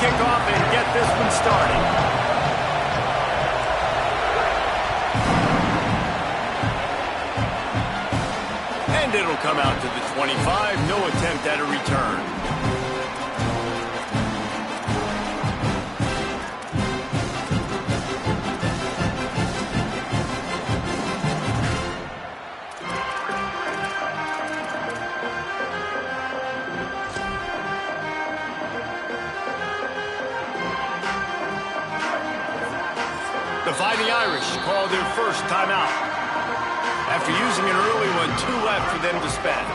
kickoff and get this one started. And it'll come out to the 25. No attempt at a return. The Fighting Irish call their first timeout. After using an early one, 2 left for them to spend.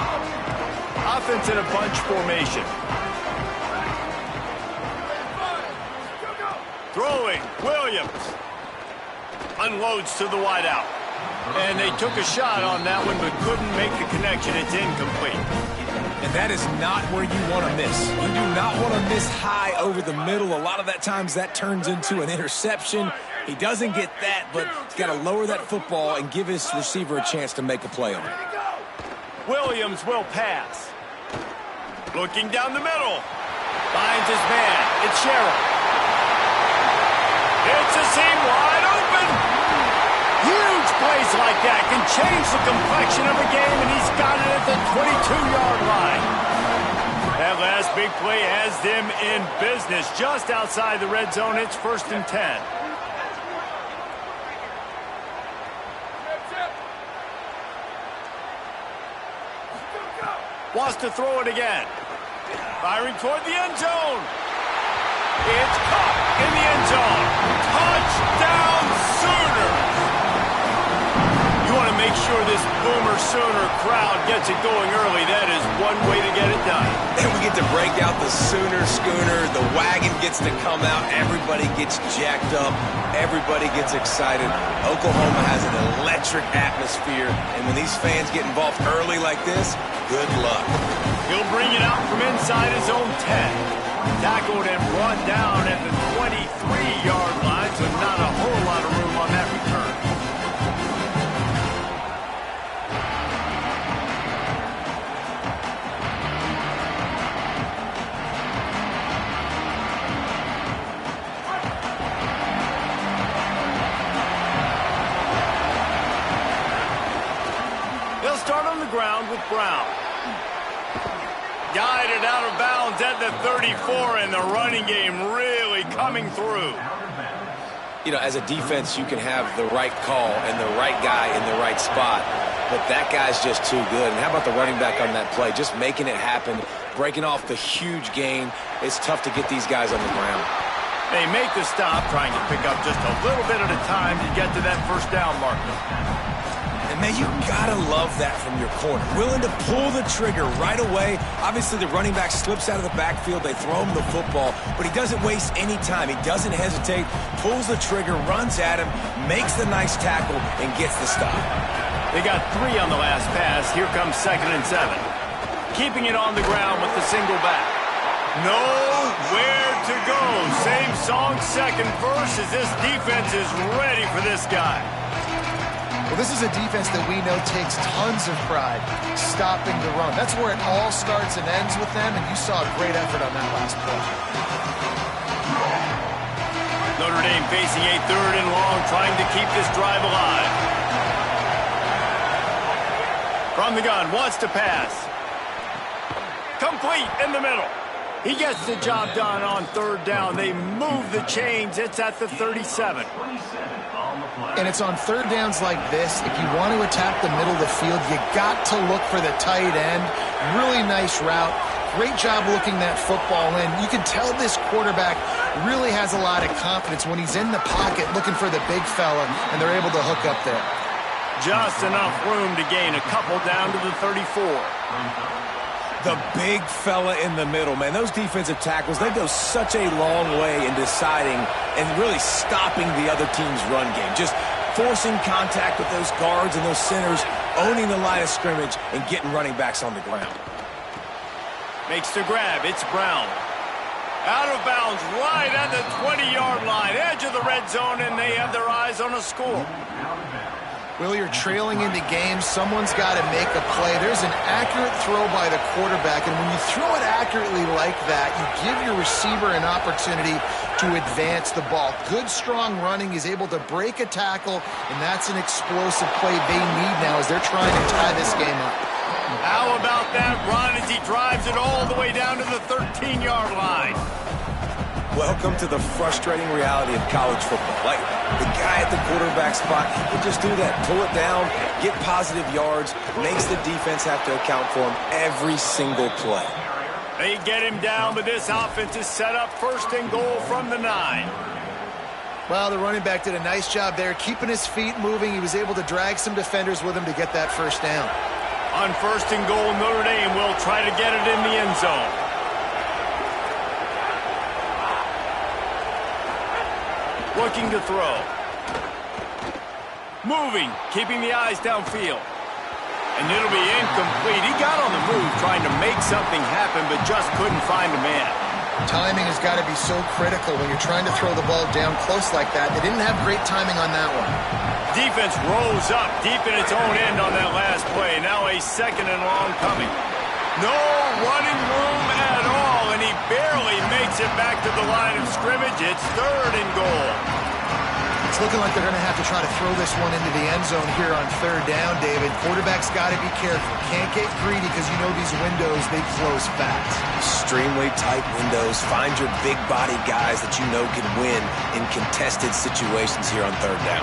Offense in a bunch formation. Throwing, Williams. Unloads to the wideout. And they took a shot on that one, but couldn't make the connection. It's incomplete. And that is not where you want to miss. You do not want to miss high over the middle. A lot of that times that turns into an interception. He doesn't get that, but he's got to lower that football and give his receiver a chance to make a play on it. Williams will pass. Looking down the middle. Finds his man. It's Sherrill. It's a seam wide open. Huge plays like that can change the complexion of a game, and he's got it at the 22-yard line. That last big play has them in business just outside the red zone. It's 1st and 10. Wants to throw it again. Firing toward the end zone. It's caught in the end zone. Touchdown Sooners! You want to make sure this Boomer Sooner crowd gets it going early. That is one way to get it done. And we get to break out the Sooner schooner. The wagon gets to come out. Everybody gets jacked up. Everybody gets excited. Oklahoma has an electric atmosphere. And when these fans get involved early like this, good luck. He'll bring it out from inside his own 10. Tackled and brought down at the 23-yard line, so not a whole lot of room on that return. They'll start on the ground with Brown. Guided out of bounds at the 34, and the running game really coming through. You know, as a defense, you can have the right call and the right guy in the right spot, but that guy's just too good. And how about the running back on that play? Just making it happen, breaking off the huge gain. It's tough to get these guys on the ground. They make the stop, trying to pick up just a little bit at a time to get to that first down marker. And, man, you got to love that from your corner. Willing to pull the trigger right away. Obviously, the running back slips out of the backfield. They throw him the football, but he doesn't waste any time. He doesn't hesitate, pulls the trigger, runs at him, makes the nice tackle, and gets the stop. They got 3 on the last pass. Here comes 2nd and 7. Keeping it on the ground with the single back. Nowhere to go. Same song, second verse, as this defense is ready for this guy. Well, this is a defense that we know takes tons of pride stopping the run. That's where it all starts and ends with them, and you saw a great effort on that last play. Notre Dame facing a 3rd and long, trying to keep this drive alive. From the gun, wants to pass. Complete in the middle. He gets the job done on 3rd down. They move the chains. It's at the 37. And it's on 3rd downs like this. If you want to attack the middle of the field, you got to look for the tight end. Really nice route. Great job looking that football in. You can tell this quarterback really has a lot of confidence when he's in the pocket looking for the big fella, and they're able to hook up there. Just enough room to gain a couple down to the 34. The big fella in the middle, man. Those defensive tackles, they go such a long way in deciding and really stopping the other team's run game. Just forcing contact with those guards and those centers, owning the line of scrimmage, and getting running backs on the ground. Makes the grab. It's Brown. Out of bounds right at the 20-yard line. Edge of the red zone, and they have their eyes on a score. Well, you're trailing into games. Someone's got to make a play. There's an accurate throw by the quarterback, and when you throw it accurately like that, you give your receiver an opportunity to advance the ball. Good, strong running. He's able to break a tackle, and that's an explosive play they need now as they're trying to tie this game up. How about that run as he drives it all the way down to the 13-yard line? Welcome to the frustrating reality of college football. Like, the guy at the quarterback spot, he can just do that. Pull it down, get positive yards, makes the defense have to account for him every single play. They get him down, but this offense is set up first and goal from the 9. Well, the running back did a nice job there, keeping his feet moving. He was able to drag some defenders with him to get that first down. On first and goal, Notre Dame will try to get it in the end zone. Looking to throw. Moving, keeping the eyes downfield. And it'll be incomplete. He got on the move trying to make something happen, but just couldn't find a man. Timing has got to be so critical when you're trying to throw the ball down close like that. They didn't have great timing on that one. Defense rolls up deep in its own end on that last play. Now a second and long coming. No running room at all, and he barely makes it back to the line of scrimmage. It's third and goal. It's looking like they're going to have to try to throw this one into the end zone here on third down, David. Quarterback's got to be careful. Can't get greedy because you know these windows, they close fast. Extremely tight windows. Find your big body guys that you know can win in contested situations here on third down.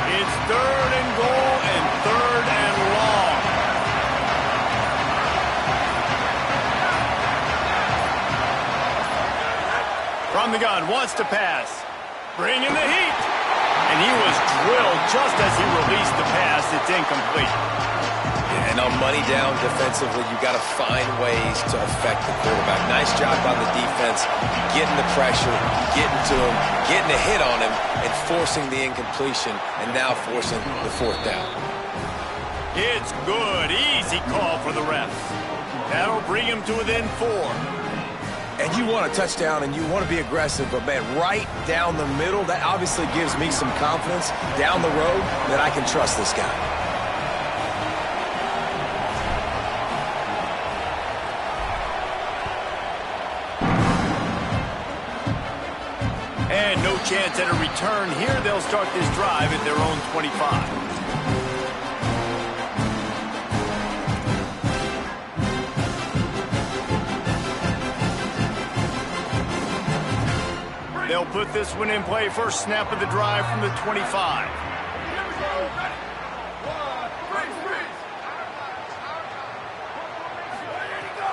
It's third and goal and third and long. From the gun, wants to pass. Bringing the heat. And he was drilled just as he released the pass. It's incomplete. And on money down defensively, you got to find ways to affect the quarterback. Nice job by the defense, getting the pressure, getting to him, getting a hit on him, and forcing the incompletion, and now forcing the fourth down. It's good. Easy call for the refs. That'll bring him to within 4. And you want a touchdown and you want to be aggressive, but man, right down the middle, that obviously gives me some confidence down the road that I can trust this guy. And no chance at a return here. They'll start this drive at their own 25. They'll put this one in play. First snap of the drive from the 25.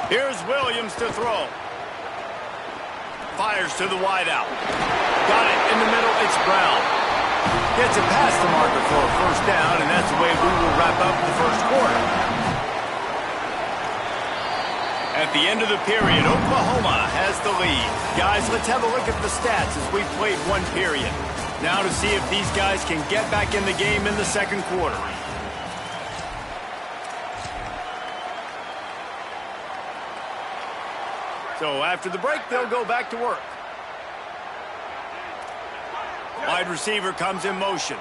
Here's Williams to throw. Fires to the wideout. Got it in the middle. It's Brown. Gets it past the marker for a first down, and that's the way we will wrap up the first quarter. At the end of the period, Oklahoma has the lead. Guys, let's have a look at the stats as we've played one period. Now to see if these guys can get back in the game in the second quarter. So after the break, they'll go back to work. Wide receiver comes in motion.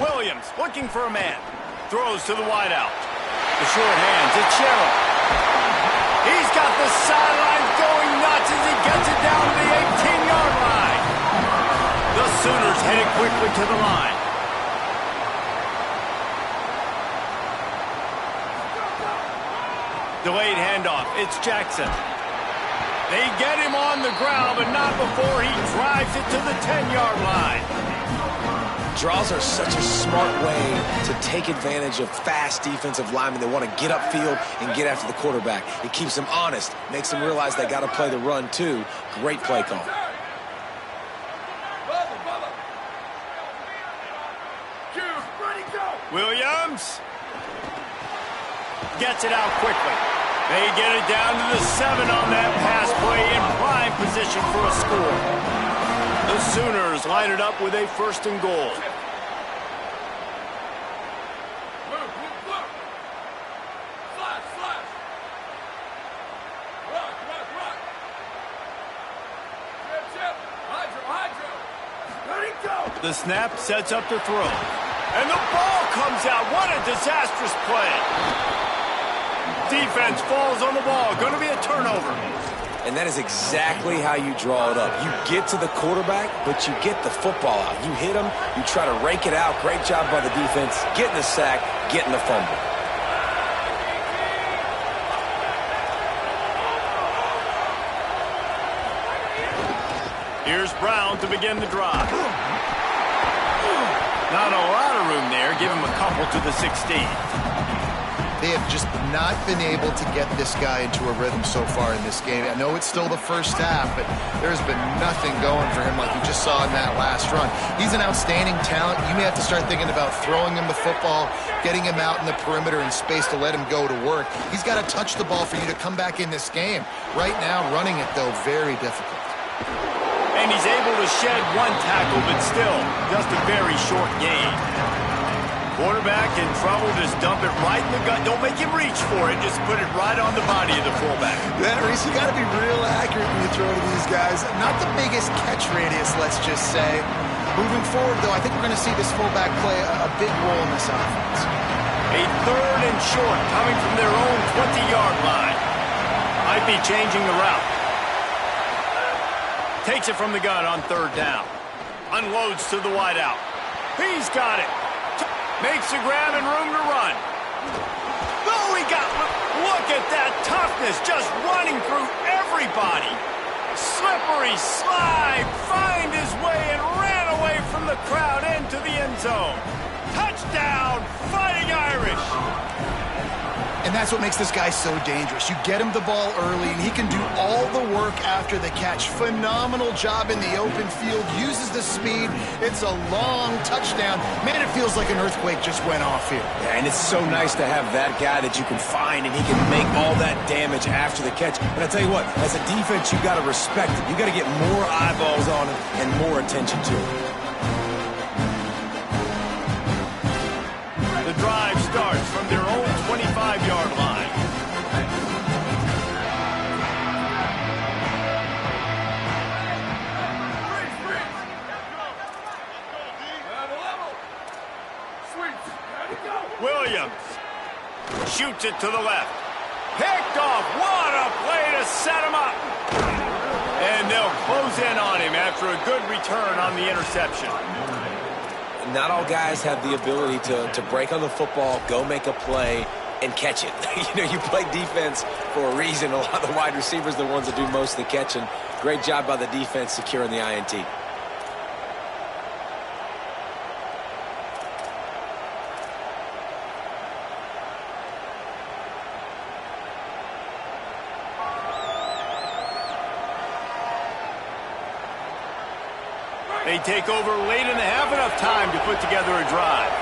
Williams looking for a man. Throws to the wideout. The short hands. It's Sherrill. He's got the sideline going nuts as he gets it down to the 18-yard line. The Sooners headed quickly to the line. Delayed handoff. It's Jackson. They get him on the ground, but not before he drives it to the 10-yard line. Draws are such a smart way to take advantage of fast defensive linemen. They want to get upfield and get after the quarterback. It keeps them honest, makes them realize they got to play the run too. Great play call. Williams gets it out quickly. They get it down to the 7 on that pass play in prime position for a score. The Sooners line it up with a first and goal. The snap sets up the throw. And the ball comes out. What a disastrous play. Defense falls on the ball. Going to be a turnover. And that is exactly how you draw it up. You get to the quarterback, but you get the football out. You hit him, you try to rake it out. Great job by the defense, getting the sack, getting the fumble. Here's Brown to begin the drive. Not a lot of room there. Give him a couple to the 16. They have just not been able to get this guy into a rhythm so far in this game. I know it's still the first half, but there's been nothing going for him like you just saw in that last run. He's an outstanding talent. You may have to start thinking about throwing him the football, getting him out in the perimeter in space to let him go to work. He's got to touch the ball for you to come back in this game. Right now, running it, though, very difficult. And he's able to shed one tackle, but still, just a very short gain. Quarterback in trouble, just dump it right in the gut. Don't make him reach for it. Just put it right on the body of the fullback. Yeah, Reese, you got to be real accurate when you throw to these guys. Not the biggest catch radius, let's just say. Moving forward, though, I think we're going to see this fullback play a big role in this offense. A 3rd and short coming from their own 20-yard line. Might be changing the route. Takes it from the gun on 3rd down. Unloads to the wideout. He's got it. Makes the grab and room to run. Oh, he got... Look at that toughness, just running through everybody. Slippery slide, find his way and ran away from the crowd into the end zone. Touchdown, Fighting Irish. And that's what makes this guy so dangerous. You get him the ball early, and he can do all the work after the catch. Phenomenal job in the open field. Uses the speed. It's a long touchdown. Man, it feels like an earthquake just went off here. Yeah, and it's so nice to have that guy that you can find, and he can make all that damage after the catch. And I tell you what, as a defense, you got to respect it. You got to get more eyeballs on it and more attention to it. The drive starts from their own 25-yard line. Williams shoots it to the left. Picked off. What a play to set him up. And they'll close in on him after a good return on the interception. Not all guys have the ability to break on the football, go make a play, and catch it. You play defense for a reason. A lot of the wide receivers are the ones that do most of the catching. Great job by the defense securing the INT. They take over late in the half, enough time to put together a drive.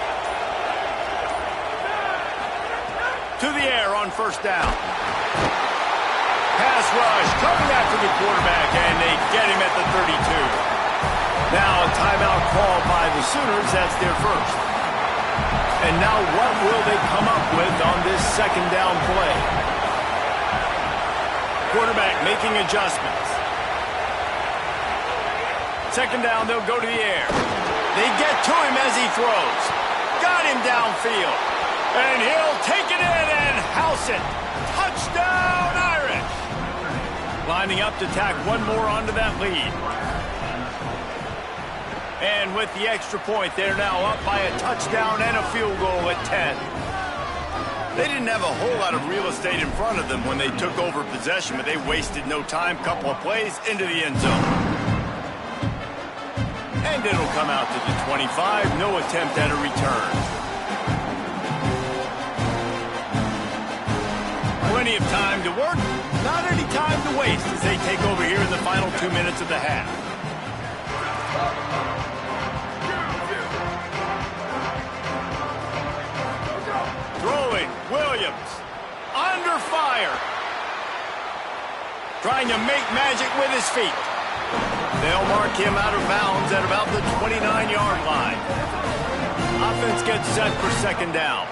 To the air on 1st down. Pass rush coming after the quarterback, and they get him at the 32. Now a timeout called by the Sooners. That's their first. And now what will they come up with on this 2nd down play? Quarterback making adjustments. 2nd down, they'll go to the air. They get to him as he throws. Got him downfield. And he'll take it in and house it. Touchdown, Irish. Lining up to tack one more onto that lead. And with the extra point, they're now up by a touchdown and a field goal at 10. They didn't have a whole lot of real estate in front of them when they took over possession, but they wasted no time. Couple of plays into the end zone. And it'll come out to the 25. No attempt at a return. Plenty of time to work. Not any time to waste as they take over here in the final 2 minutes of the half. Throwing. Williams. Under fire. Trying to make magic with his feet. They'll mark him out of bounds at about the 29-yard line. Offense gets set for 2nd down.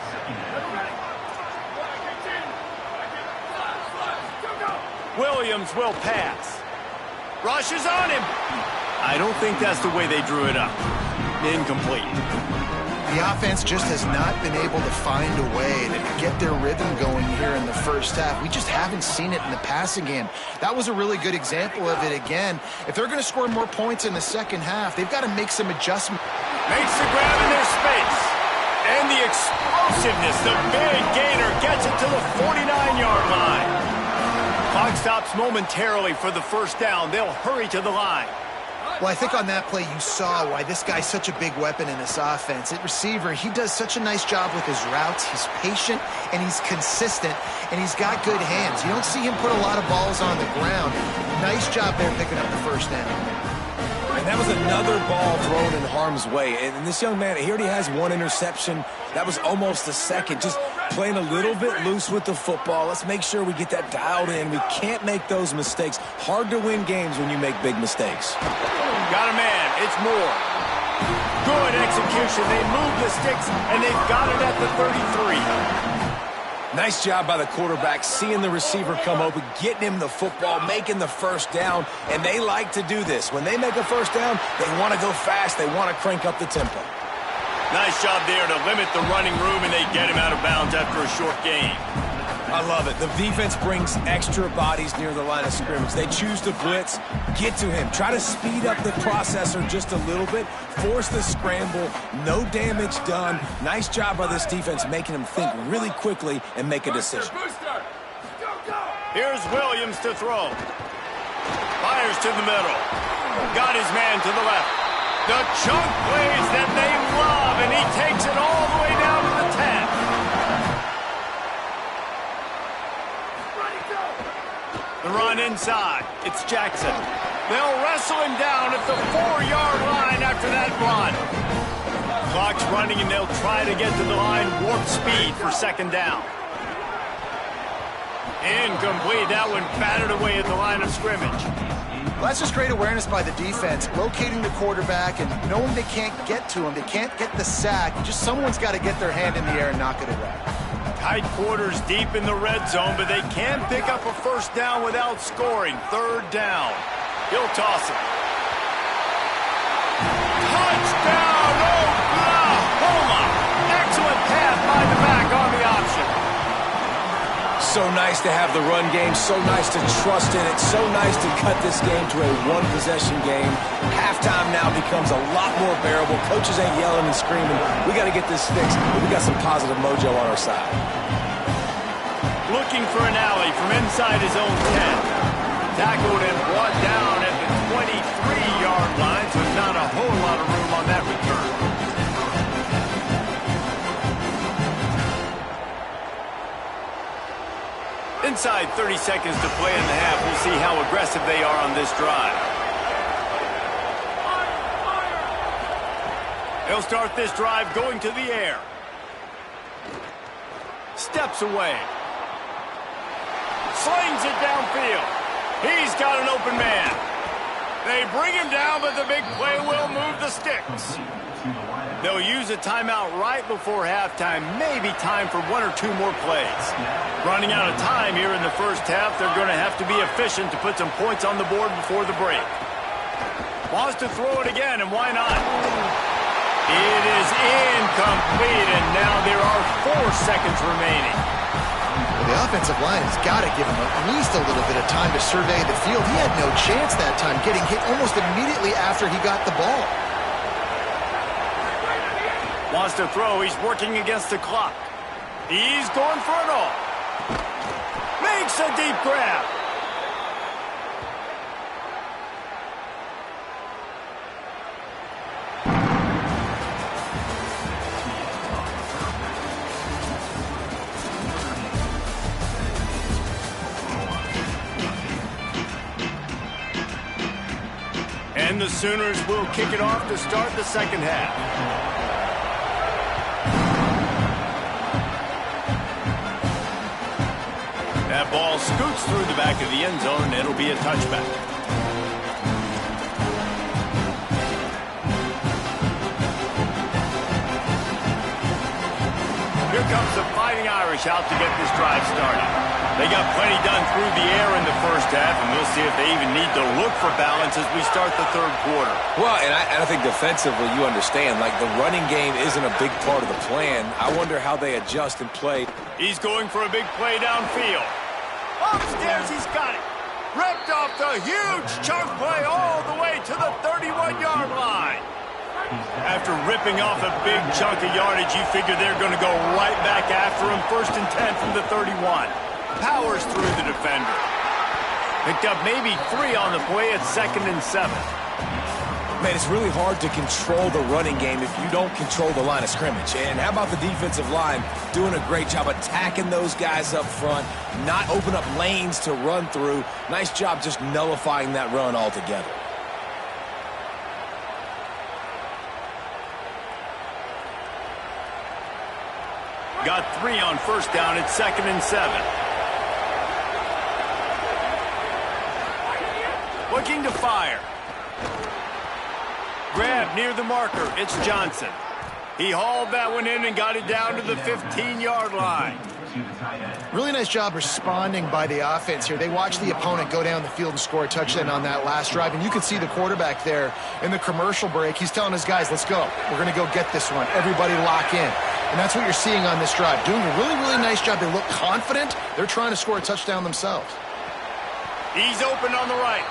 Williams will pass. Rushes on him. I don't think that's the way they drew it up. Incomplete. The offense just has not been able to find a way to get their rhythm going here in the first half. We just haven't seen it in the passing game. That was a really good example of it again. If they're going to score more points in the second half, they've got to make some adjustments. Makes the grab in their space. And the explosiveness, the big gainer gets it to the 49-yard line. Clock stops momentarily for the first down. They'll hurry to the line. Well, I think on that play you saw why this guy's such a big weapon in this offense. At receiver, he does such a nice job with his routes. He's patient, and he's consistent, and he's got good hands. You don't see him put a lot of balls on the ground. Nice job there picking up the first down. And that was another ball thrown in harm's way. And this young man, he already has one interception. That was almost the second. Just playing a little bit loose with the football. Let's make sure we get that dialed in. We can't make those mistakes. Hard to win games when you make big mistakes. Got a man. It's Moore. Good execution. They move the sticks, and they've got it at the 33. Nice job by the quarterback, seeing the receiver come open, getting him the football, making the first down, and they like to do this. When they make a first down, they want to go fast. They want to crank up the tempo. Nice job there to limit the running room, and they get him out of bounds after a short gain. I love it. The defense brings extra bodies near the line of scrimmage. They choose to blitz, get to him, try to speed up the processor just a little bit, force the scramble, no damage done. Nice job by this defense making him think really quickly and make a decision. Here's Williams to throw. Fires to the middle. Got his man to the left. The chunk plays that they love, and he takes it all the way down to the 10. The run inside. It's Jackson. They'll wrestle him down at the 4-yard line after that run. Clock's running, and they'll try to get to the line warp speed for second down. Incomplete. That one battered away at the line of scrimmage. Well, that's just great awareness by the defense, locating the quarterback and knowing they can't get to him. They can't get the sack. Just someone's got to get their hand in the air and knock it away. Tight quarters deep in the red zone, but they can't pick up a first down without scoring. Third down. He'll toss it. Touchdown, Oklahoma! Excellent pass by the back on the option. So nice to have the run game, so nice to trust in it, so nice to cut this game to a one-possession game. Halftime now becomes a lot more bearable. Coaches ain't yelling and screaming. We got to get this fixed, but we got some positive mojo on our side. Looking for an alley from inside his own 10. Tackled and brought down at the 23-yard line, so not a whole lot of room on that return. Inside 30 seconds to play in the half. We'll see how aggressive they are on this drive. They'll start this drive going to the air. Steps away. Slings it downfield. He's got an open man. They bring him down, but the big play will move the sticks. They'll use a timeout right before halftime. Maybe time for one or two more plays. Running out of time here in the first half. They're going to have to be efficient to put some points on the board before the break. Wants to throw it again, and why not? It is incomplete, and now there are 4 seconds remaining. Well, the offensive line has got to give him at least a little bit of time to survey the field. He had no chance that time, getting hit almost immediately after he got the ball. Wants to throw. He's working against the clock. He's going for it all. Makes a deep grab. And the Sooners will kick it off to start the second half. That ball scoots through the back of the end zone, and it'll be a touchback. Here comes the Fighting Irish out to get this drive started. They got plenty done through the air in the first half, and we'll see if they even need to look for balance as we start the third quarter. Well, and I think defensively, you understand, like the running game isn't a big part of the plan. I wonder how they adjust and play. He's going for a big play downfield. Upstairs, he's got it. Ripped off the huge chunk play all the way to the 31-yard line. After ripping off a big chunk of yardage, you figure they're going to go right back after him. 1st and 10 from the 31. Powers through the defender. Picked up maybe 3 on the play at 2nd and 7. Man, it's really hard to control the running game if you don't control the line of scrimmage. And how about the defensive line doing a great job attacking those guys up front, not open up lanes to run through. Nice job just nullifying that run altogether. Got 3 on 1st down at 2nd and 7. Looking to fire. Grab near the marker. It's Johnson. He hauled that one in and got it down to the 15-yard line. Really nice job responding by the offense here. They watched the opponent go down the field and score a touchdown on that last drive. And you can see the quarterback there in the commercial break. He's telling his guys, let's go. We're going to go get this one. Everybody lock in. And that's what you're seeing on this drive. Doing a really, really nice job. They look confident. They're trying to score a touchdown themselves. He's open on the right.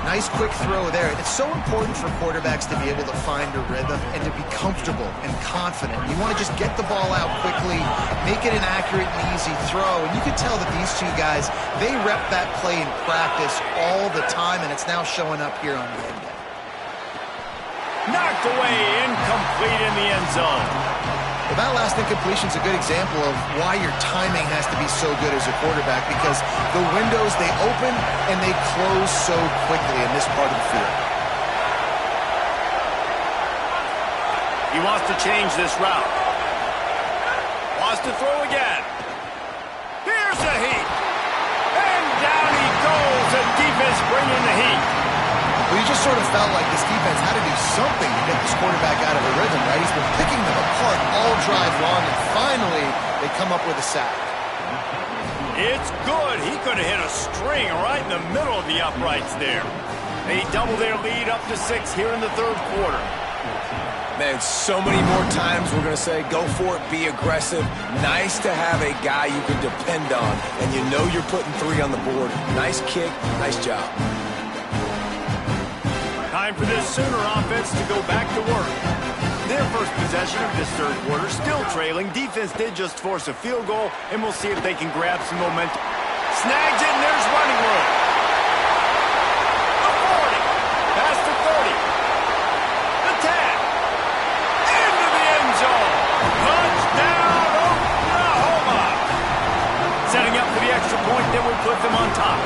Nice quick throw there. It's so important for quarterbacks to be able to find a rhythm and to be comfortable and confident. You want to just get the ball out quickly, make it an accurate and easy throw. And you can tell that these two guys, they rep that play in practice all the time, and it's now showing up here on game day. Knocked away, incomplete in the end zone. Well, that last incompletion is a good example of why your timing has to be so good as a quarterback, because the windows, they open and they close so quickly in this part of the field. He wants to change this route. Wants to throw again. Here's the heat. And down he goes. The defense bringing the heat. Well, you just sort of felt like this defense had to do something to get this quarterback out of a rhythm, right? He's been picking them apart all drive long, and finally they come up with a sack. It's good. He could have hit a string right in the middle of the uprights there. They double their lead up to 6 here in the third quarter. Man, so many more times we're going to say, go for it, be aggressive. Nice to have a guy you can depend on, and you know you're putting 3 on the board. Nice kick, nice job. Time for this Sooner offense to go back to work. Their first possession of this third quarter, still trailing. Defense did just force a field goal, and we'll see if they can grab some momentum. Snags it, and there's running room. The 40, past the 30, the 10, into the end zone. Touchdown, Oklahoma. Setting up for the extra point that would put them on top.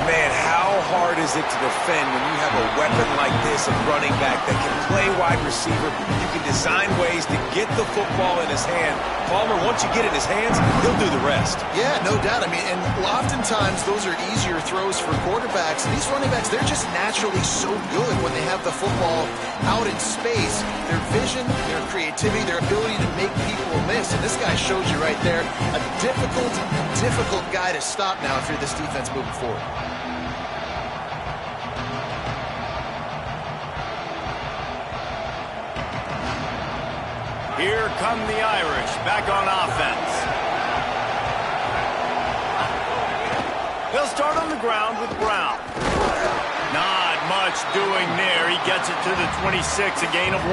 Man, how hard is it to defend when you have a weapon like this, a running back that can play wide receiver? You can design ways to get the football in his hand. Palmer, once you get it in his hands, he'll do the rest. Yeah, no doubt. I mean, and oftentimes those are easier throws for quarterbacks. And these running backs, they're just naturally so good when they have the football out in space. Their vision, their creativity, their ability to make people miss. And this guy shows you right there a difficult guy to stop now if you're this defense moving forward. Here come the Irish, back on offense. They'll start on the ground with Brown. Not much doing there. He gets it to the 26, a gain of 1.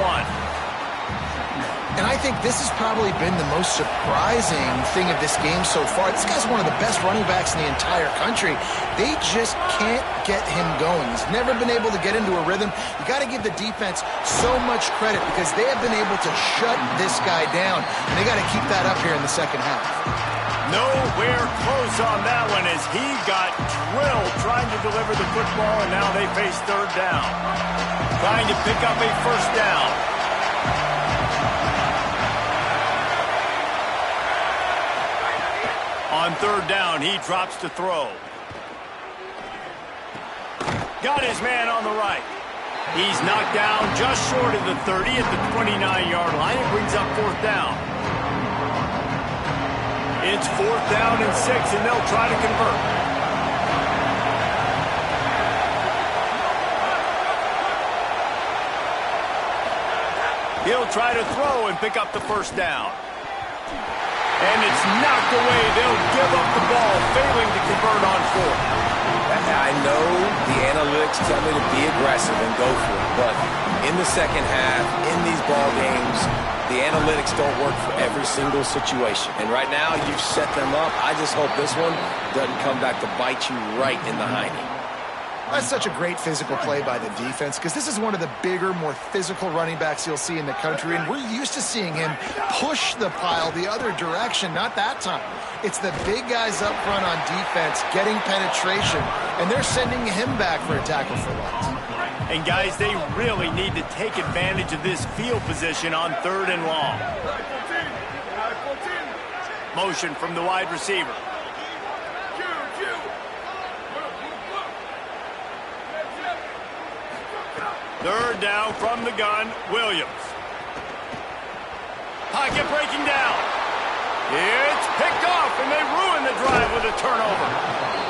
And I think this has probably been the most surprising thing of this game so far. This guy's one of the best running backs in the entire country. They just can't get him going. He's never been able to get into a rhythm. You got to give the defense so much credit because they have been able to shut this guy down. And they got to keep that up here in the second half. Nowhere close on that one as he got drilled trying to deliver the football, and now they face third down. Trying to pick up a first down. On third down, he drops to throw. Got his man on the right. He's knocked down just short of the 30 at the 29-yard line. It brings up fourth down. It's 4th down and 6, and they'll try to convert. He'll try to throw and pick up the first down. And it's knocked away. They'll give up the ball, failing to convert on 4th. I know the analytics tell me to be aggressive and go for it, but in the second half, in these ball games, the analytics don't work for every single situation. And right now, you've set them up. I just hope this one doesn't come back to bite you right in the hiney. That's such a great physical play by the defense because this is one of the bigger, more physical running backs you'll see in the country, and we're used to seeing him push the pile the other direction. Not that time. It's the big guys up front on defense getting penetration, and they're sending him back for a tackle for loss. And, guys, they really need to take advantage of this field position on 3rd and long. Motion from the wide receiver. 3rd down from the gun, Williams. Pocket breaking down. It's picked off, and they ruin the drive with a turnover.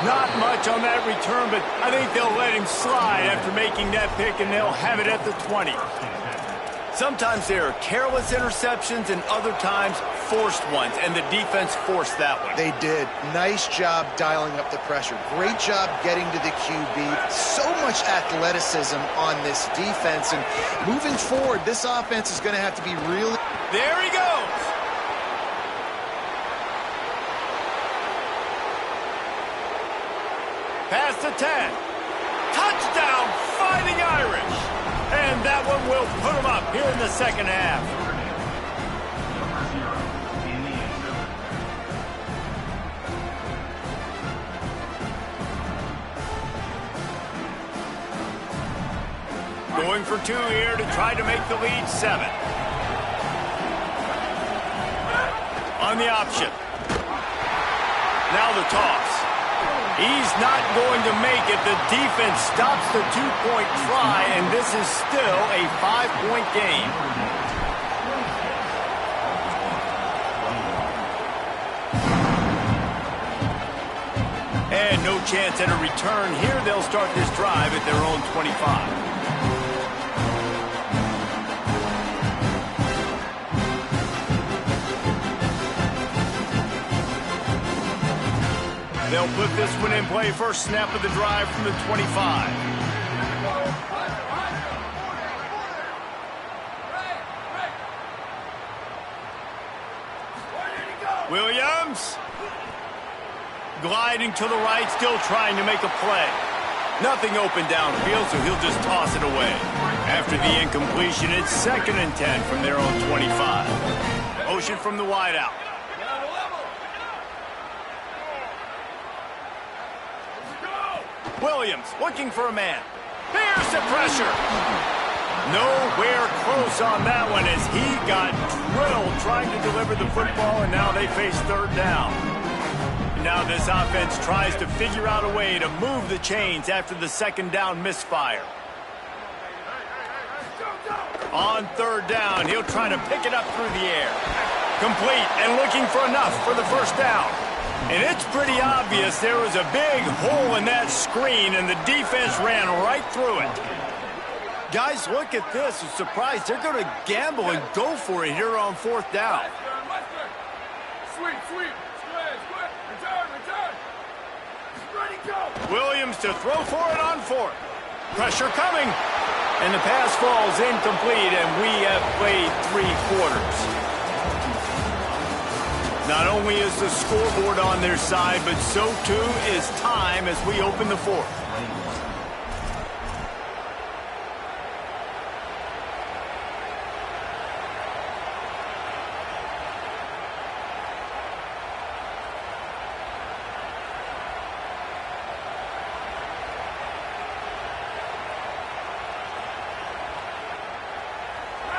Not much on that return, but I think they'll let him slide after making that pick, and they'll have it at the 20. Sometimes there are careless interceptions, and other times forced ones, and the defense forced that one. They did. Nice job dialing up the pressure. Great job getting to the QB. So much athleticism on this defense, and moving forward, this offense is going to have to be really... There he goes. Past the 10. Touchdown, Fighting Irish. And that one will put them up here in the second half. Going for 2 here to try to make the lead 7. On the option. Now the toss. He's not going to make it. The defense stops the 2-point try, and this is still a 5-point game. And no chance at a return here. They'll start this drive at their own 25. They'll put this one in play. First snap of the drive from the 25. Williams. Gliding to the right, still trying to make a play. Nothing open downfield, so he'll just toss it away. After the incompletion, it's 2nd and 10 from their own 25. Motion from the wideout. Williams looking for a man. There's the pressure. Nowhere close on that one as he got drilled trying to deliver the football, and now they face 3rd down. Now this offense tries to figure out a way to move the chains after the 2nd down misfire. On 3rd down, he'll try to pick it up through the air. Complete and looking for enough for the first down. And it's pretty obvious there was a big hole in that screen, and the defense ran right through it. Guys, look at this. I'm surprised they're going to gamble and go for it here on 4th down. Williams to throw for it on 4th. Pressure coming. And the pass falls incomplete, and we have played 3 quarters. Not only is the scoreboard on their side, but so too is time as we open the 4th.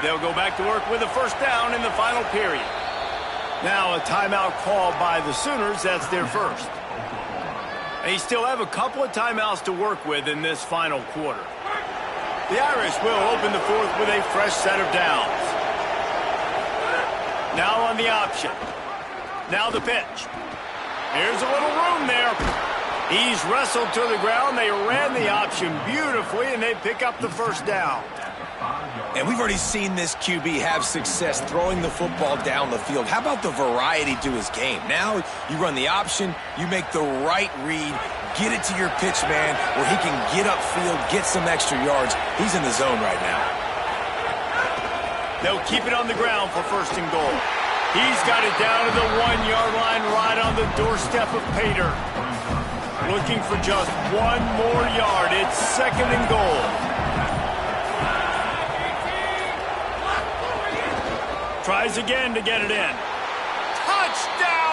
They'll go back to work with a first down in the final period. Now a timeout called by the Sooners. That's their first. They still have a couple of timeouts to work with in this final quarter. The Irish will open the 4th with a fresh set of downs. Now on the option. Now the pitch. Here's a little room there. He's wrestled to the ground. They ran the option beautifully, and they pick up the first down. And we've already seen this QB have success throwing the football down the field. How about the variety to his game? Now you run the option, you make the right read, get it to your pitch man where he can get upfield, get some extra yards. He's in the zone right now. They'll keep it on the ground for first and goal. He's got it down to the 1-yard line right on the doorstep of Pater. Looking for just one more yard. It's second and goal. Tries again to get it in. Touchdown!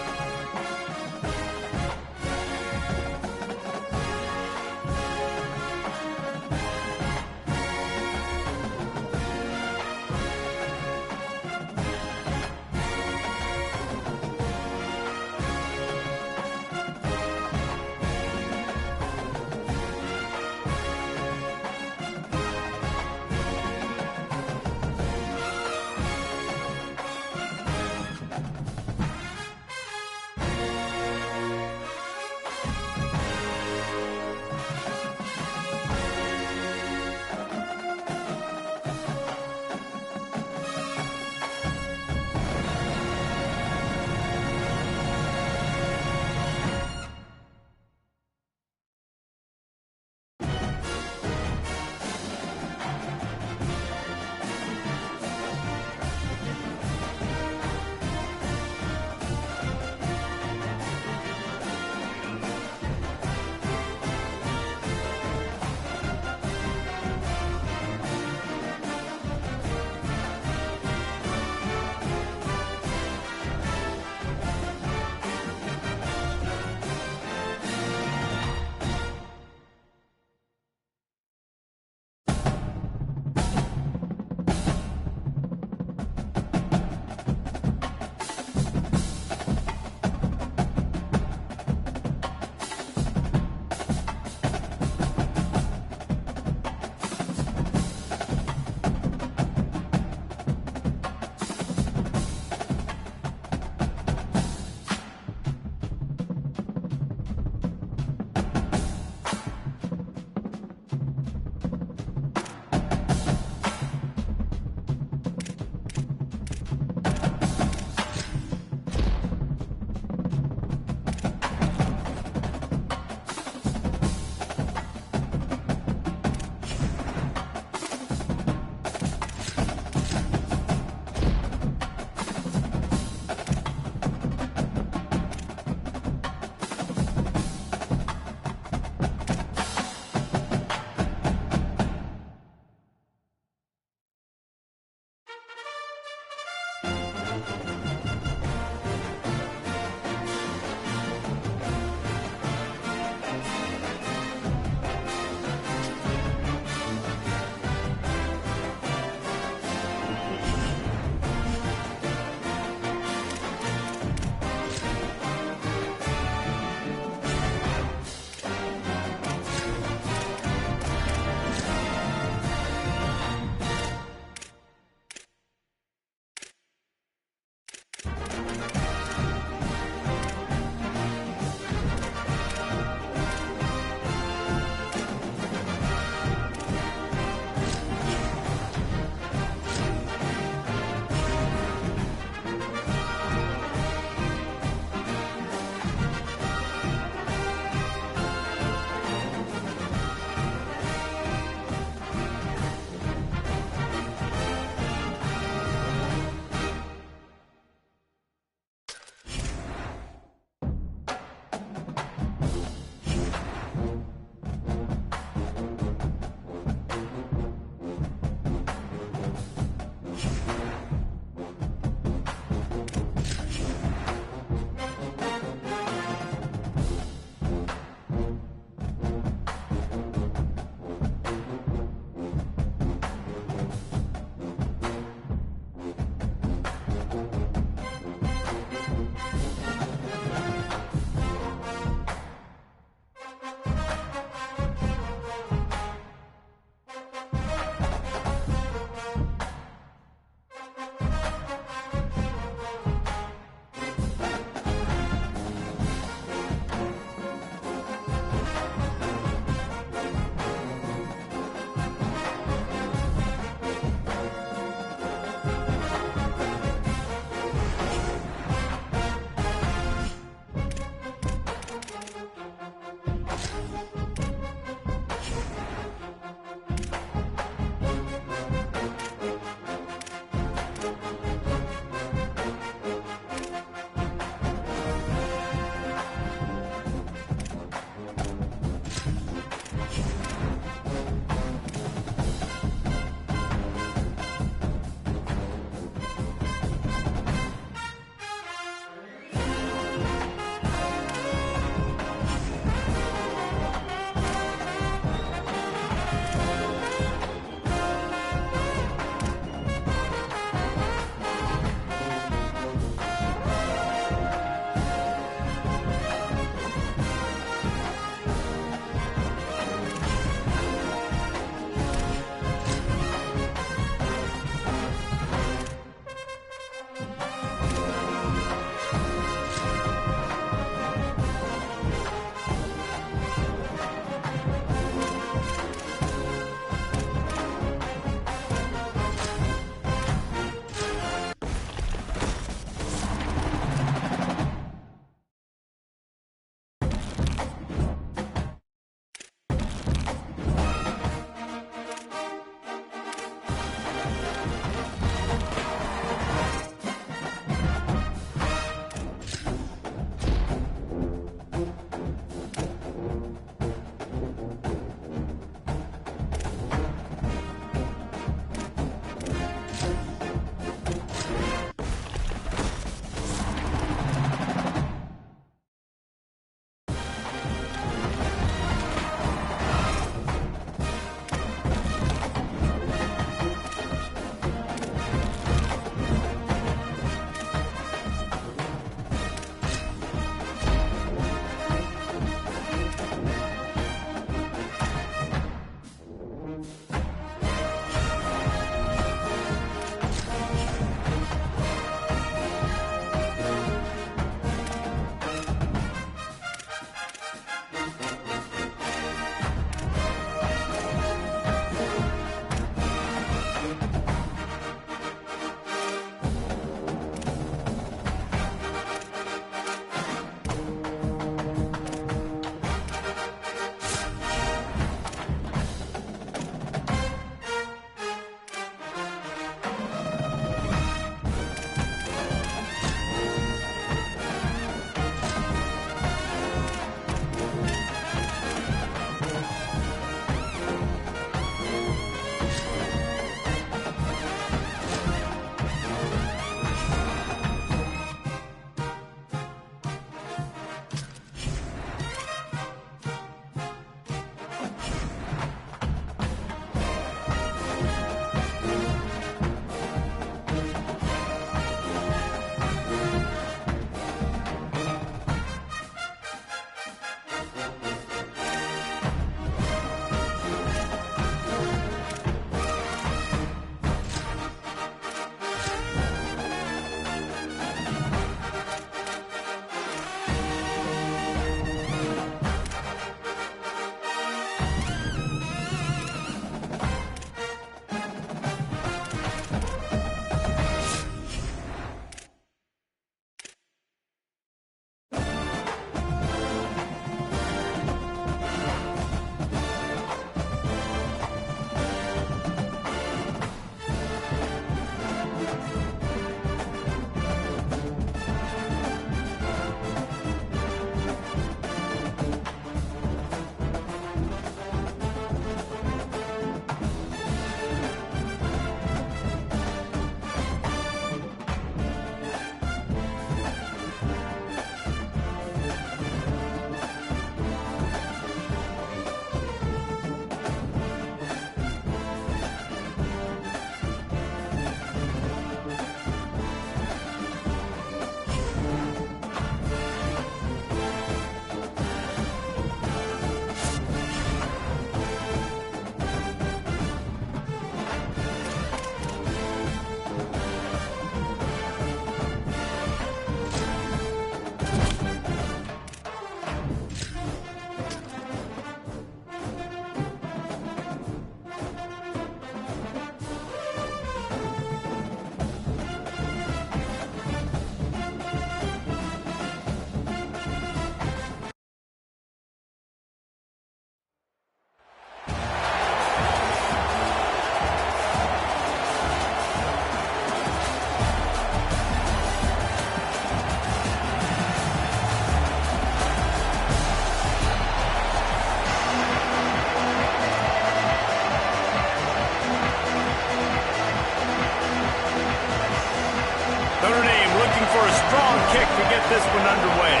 Notre Dame looking for a strong kick to get this one underway.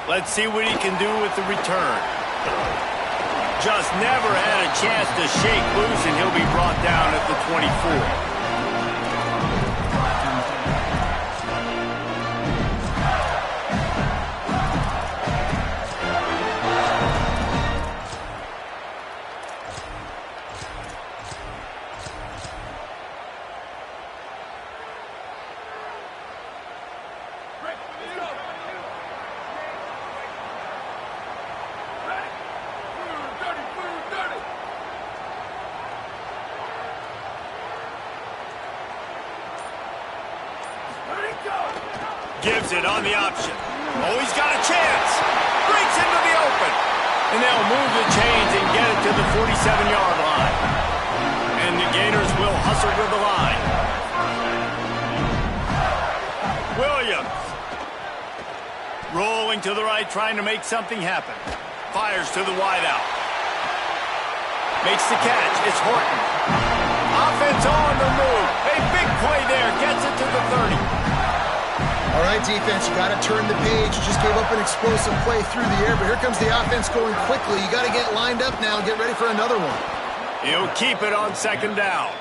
Let's see what he can do with the return. Just never had a chance to shake loose, and he'll be brought down at the 24. Gives it on the option. Oh, he's got a chance. Breaks into the open. And they'll move the chains and get it to the 47-yard line. And the Gators will hustle to the line. Williams. Rolling to the right, trying to make something happen. Fires to the wideout. Makes the catch. It's Horton. Offense on the move. A big play there. Gets it to the 30. All right, defense, you got to turn the page. You just gave up an explosive play through the air, but here comes the offense going quickly. You got to get lined up now and get ready for another one. He'll keep it on second down.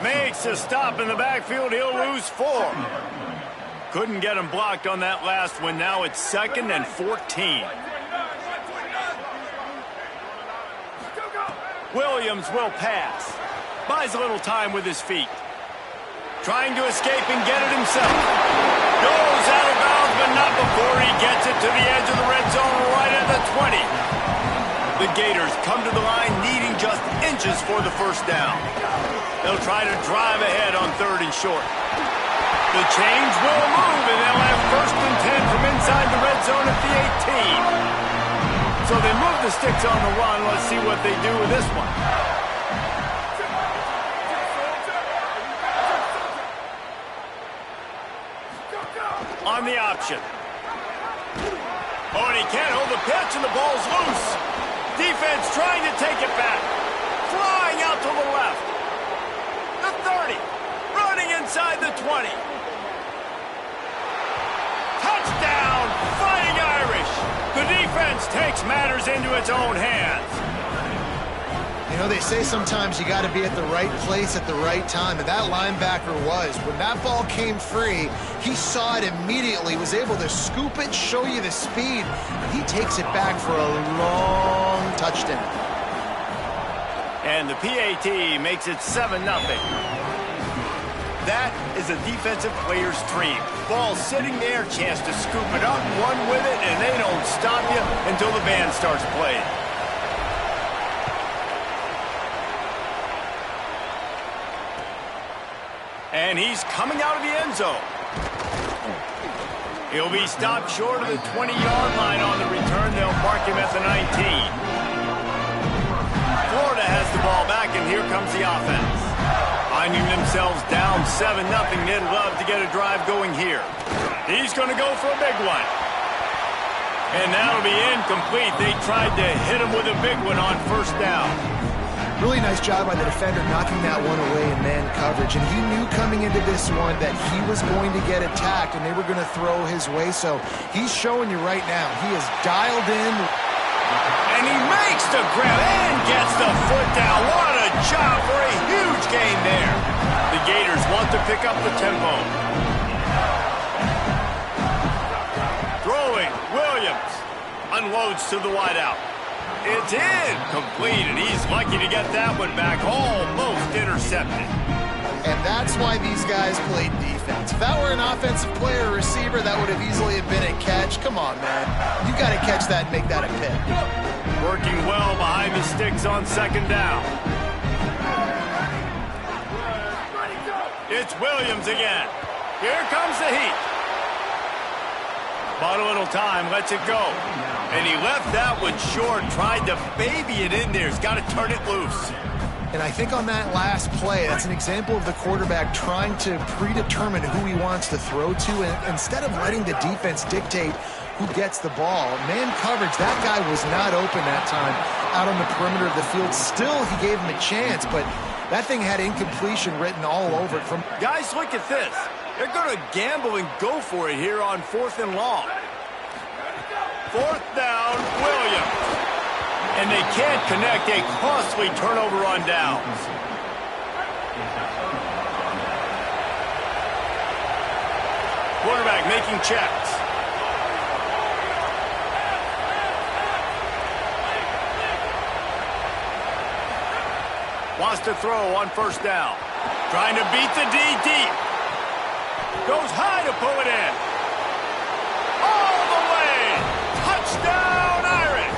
Makes a stop in the backfield. He'll lose 4. Couldn't get him blocked on that last one. Now it's 2nd and 14. Williams will pass. Buys a little time with his feet. Trying to escape and get it himself. Goes out of bounds, but not before he gets it to the edge of the red zone right at the 20. The Gators come to the line needing just inches for the first down. They'll try to drive ahead on 3rd and short. The chains will move, and they'll have 1st and 10 from inside the red zone at the 18. So they move the sticks on the run. Let's see what they do with this one. On the option. Oh, and he can't hold the pitch, and the ball's loose. Defense trying to take it back. Flying out to the left. The 30. Running inside the 20. Touchdown, Fighting Irish. The defense takes matters into its own hands. You know, they say sometimes you got to be at the right place at the right time, and that linebacker was. When that ball came free, he saw it immediately, was able to scoop it, show you the speed, and he takes it back for a long touchdown. And the PAT makes it 7-0. That is a defensive player's dream. Ball sitting there, chance to scoop it up, run with it, and they don't stop you until the band starts playing. And he's coming out of the end zone. He'll be stopped short of the 20-yard line on the return. They'll mark him at the 19. Florida has the ball back, and here comes the offense. Finding themselves down 7-0, they'd love to get a drive going here. He's going to go for a big one. And that'll be incomplete. They tried to hit him with a big one on 1st down. Really nice job by the defender knocking that one away in man coverage. And he knew coming into this one that he was going to get attacked and they were going to throw his way. So he's showing you right now, he is dialed in. And he makes the grab and gets the foot down. What a job for a huge gain there. The Gators want to pick up the tempo. Throwing, Williams unloads to the wideout. It's incomplete, and he's lucky to get that one back, almost intercepted. And that's why these guys played defense. If that were an offensive player or receiver, that would have easily have been a catch. Come on, man. You got to catch that and make that a pick. Working well behind the sticks on 2nd down. It's Williams again. Here comes the heat. Bought a little time, lets it go. And he left that one short, tried to baby it in there. He's got to turn it loose. And I think on that last play, that's an example of the quarterback trying to predetermine who he wants to throw to. And instead of letting the defense dictate who gets the ball, man coverage, that guy was not open that time. out on the perimeter of the field. Still, he gave him a chance, but that thing had incompletion written all over it. Guys, look at this. They're going to gamble and go for it here on 4th and long. 4th down, Williams. And they can't connect a costly turnover on downs. Quarterback making checks. Wants to throw on 1st down. Trying to beat the D deep. Goes high to pull it in. All the way. Touchdown, Irish.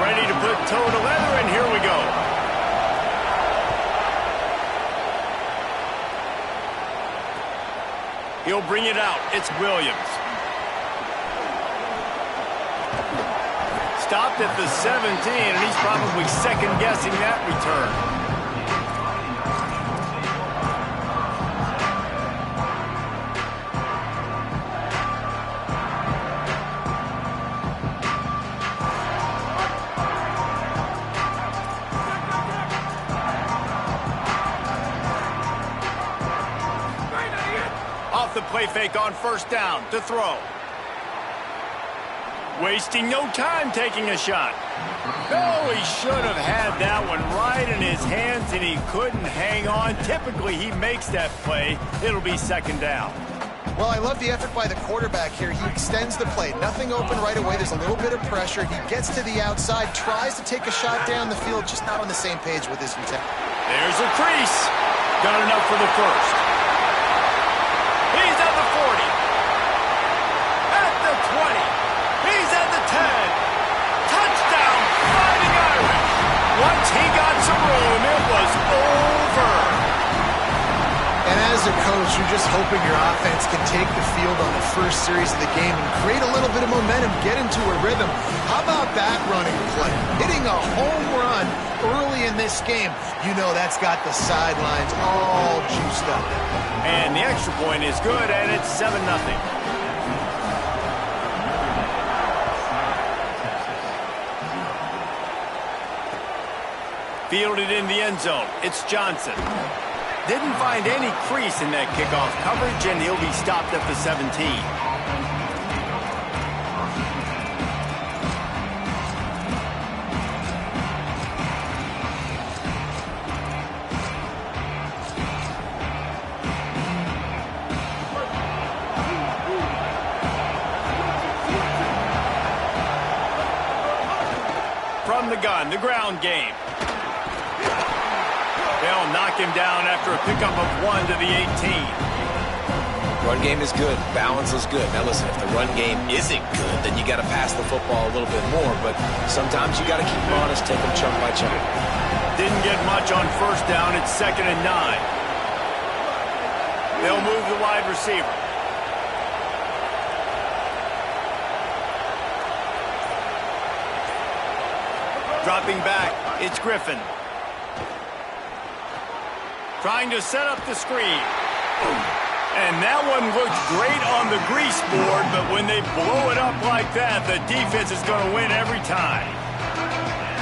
Ready to put toe to leather, and here we go. He'll bring it out. It's Williams. Stopped at the 17, and he's probably second-guessing that return. The play fake on 1st down to throw. Wasting no time taking a shot. Oh, he should have had that one right in his hands, and he couldn't hang on. Typically, he makes that play. It'll be 2nd down. Well, I love the effort by the quarterback here. He extends the play. Nothing open right away. There's a little bit of pressure. He gets to the outside, tries to take a shot down the field, just not on the same page with his lieutenant. There's a crease. Got enough for the 1st. He's at the 40. At the 20. He's at the 10. Touchdown, Fighting Irish. Once he got some room, it was over. And as a coach, you're just hoping your offense can take the field on the first series of the game and create a little bit of momentum, get into a rhythm. How about that running play? Hitting a home run early in this game. You know that's got the sidelines all juiced up. And the extra point is good, and it's 7-0. Fielded in the end zone. It's Johnson. Didn't find any crease in that kickoff coverage, and he'll be stopped at the 17. From the gun, the ground game. They'll knock him down after a pickup of 1 to the 18. Run game is good. Balance is good. Now listen, if the run game isn't good, then you got to pass the football a little bit more. But sometimes you got to keep them honest, take them chunk by chunk. Didn't get much on 1st down. It's 2nd and 9. They'll move the wide receiver. Dropping back, it's Griffin. Trying to set up the screen. And that one looks great on the grease board, but when they blow it up like that, the defense is going to win every time.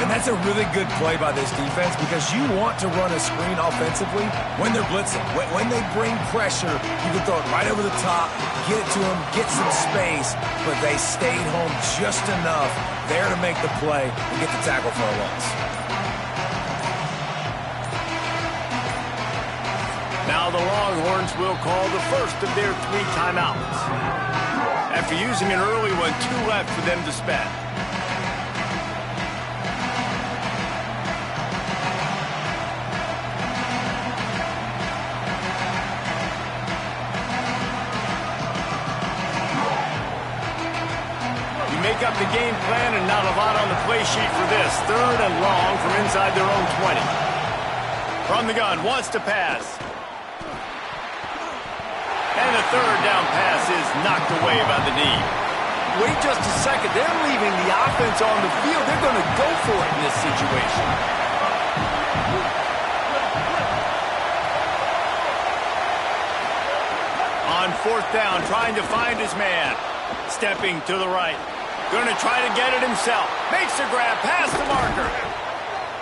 And that's a really good play by this defense because you want to run a screen offensively when they're blitzing. When they bring pressure, you can throw it right over the top, get it to them, get some space, but they stayed home just enough there to make the play and get the tackle for a loss. Now the Longhorns will call the first of their 3 timeouts. After using an early one, 2 left for them to spend. Make up the game plan and not a lot on the play sheet for this. 3rd and long from inside their own 20. From the gun, wants to pass. And the 3rd down pass is knocked away by the knee. Wait just a second. They're leaving the offense on the field. They're going to go for it in this situation. On 4th down, trying to find his man. Stepping to the right. Going to try to get it himself. Makes a grab past the marker.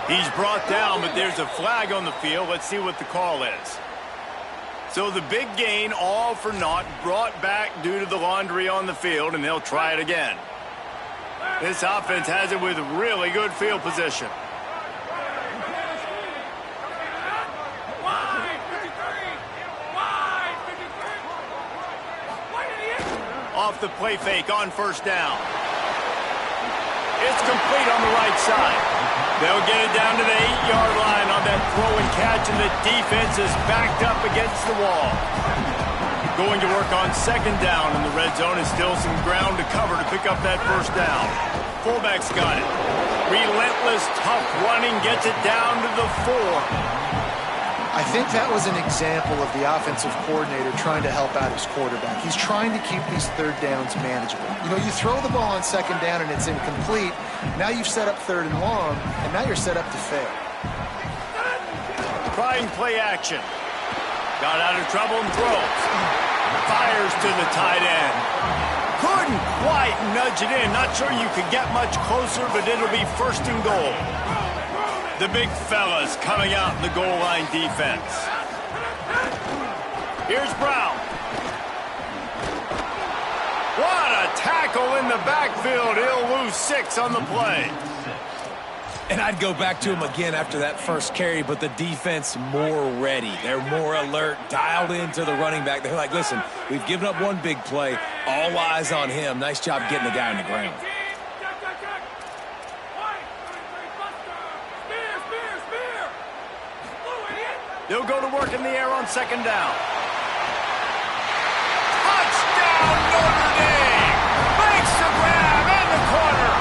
He's brought down, but there's a flag on the field. Let's see what the call is. So the big gain, all for naught, brought back due to the laundry on the field, and they'll try it again. This offense has it with really good field position. Off the play fake on 1st down. It's complete on the right side. They'll get it down to the 8-yard line on that throw and catch, and the defense is backed up against the wall. Going to work on 2nd down in the red zone, and still some ground to cover to pick up that 1st down. Fullback's got it. Relentless, tough running, gets it down to the 4. I think that was an example of the offensive coordinator trying to help out his quarterback. He's trying to keep these 3rd downs manageable. You know, you throw the ball on 2nd down and it's incomplete. Now you've set up 3rd and long, and now you're set up to fail. Trying play action. Got out of trouble and throws. Fires to the tight end. Couldn't quite nudge it in. Not sure you could get much closer, but it'll be 1st and goal. The big fellas coming out in the goal line defense. Here's Brown. What a tackle in the backfield. He'll lose 6 on the play. And I'd go back to him again after that first carry, but the defense more ready. They're more alert, dialed into the running back. They're like, listen, we've given up one big play. All eyes on him. Nice job getting the guy on the ground. They'll go to work in the air on 2nd down. Touchdown, Notre Dame! Makes the grab in the corner.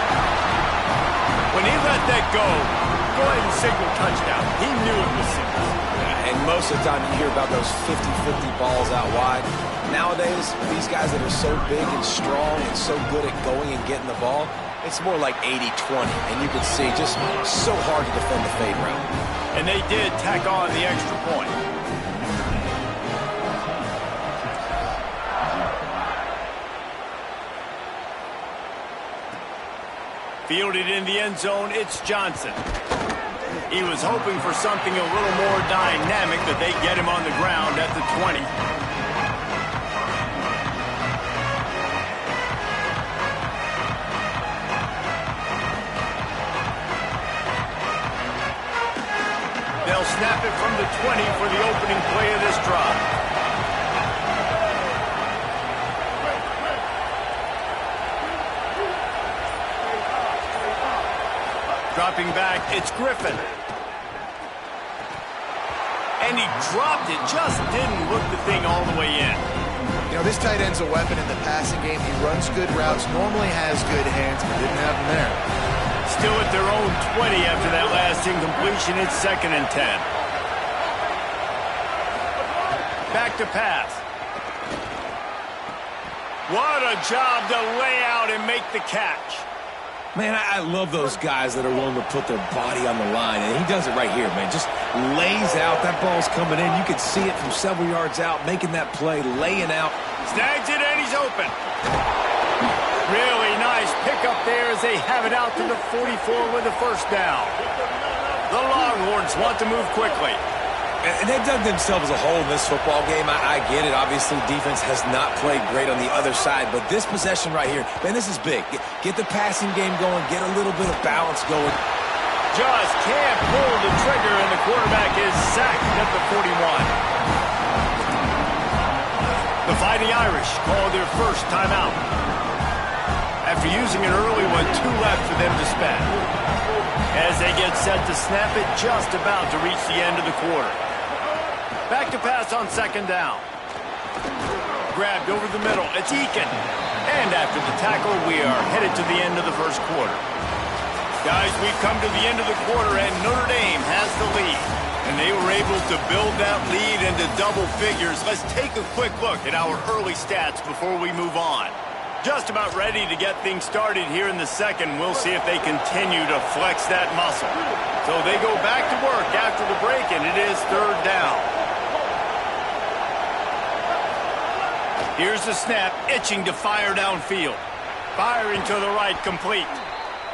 When he let that go ahead and signal touchdown. He knew it was signal. Yeah, and most of the time you hear about those 50-50 balls out wide. Nowadays, these guys that are so big and strong and so good at going and getting the ball, it's more like 80-20. And you can see just so hard to defend the fade route. And they did tack on the extra point. Fielded in the end zone, it's Johnson. He was hoping for something a little more dynamic, but they get him on the ground at the 20. They'll snap it from the 20 for the opening play of this drive. Dropping back, it's Griffin. And he dropped it, just didn't look the thing all the way in. You know, this tight end's a weapon in the passing game. He runs good routes, normally has good hands, but didn't have them there. Still at their own 20 after that last incompletion. It's 2nd and 10. Back to pass. What a job to lay out and make the catch. Man, I love those guys that are willing to put their body on the line, and he does it right here, man. Just lays out. That ball's coming in. You can see it from several yards out, making that play, laying out. Snags it, and he's open. Really nice pickup there as they have it out to the 44 with the first down. The Longhorns want to move quickly. And they've dug themselves a hole in this football game. I get it. Obviously, defense has not played great on the other side. But this possession right here, man, this is big. Get the passing game going. Get a little bit of balance going. Just can't pull the trigger, and the quarterback is sacked at the 41. The Fighting Irish call their first timeout. After using an early one, 2 left for them to spend. As they get set to snap it, just about to reach the end of the quarter. Back to pass on second down. Grabbed over the middle. It's Eakin. And after the tackle, we are headed to the end of the first quarter. Guys, we've come to the end of the quarter, and Notre Dame has the lead. And they were able to build that lead into double figures. Let's take a quick look at our early stats before we move on. Just about ready to get things started here in the second. We'll see if they continue to flex that muscle. So they go back to work after the break, and it is third down. Here's the snap, itching to fire downfield. Firing to the right, complete.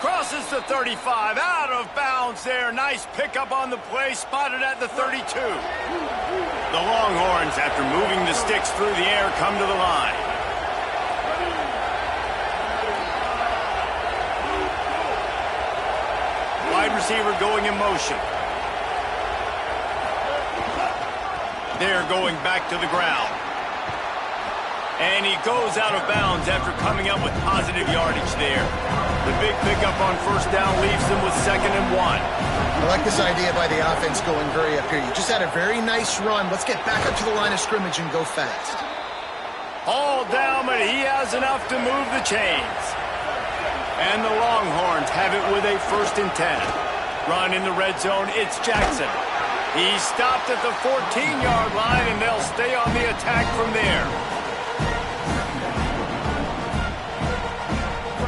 Crosses the 35, out of bounds there. Nice pickup on the play, spotted at the 32. The Longhorns, after moving the sticks through the air, come to the line. Wide receiver going in motion. They're going back to the ground. And he goes out of bounds after coming up with positive yardage there. The big pickup on first down leaves them with 2nd and 1. I like this idea by the offense going very up here. You just had a very nice run. Let's get back up to the line of scrimmage and go fast. All down, but he has enough to move the chains. And the Longhorns have it with a 1st and 10. Run in the red zone, it's Jackson. He stopped at the 14-yard line, and they'll stay on the attack from there.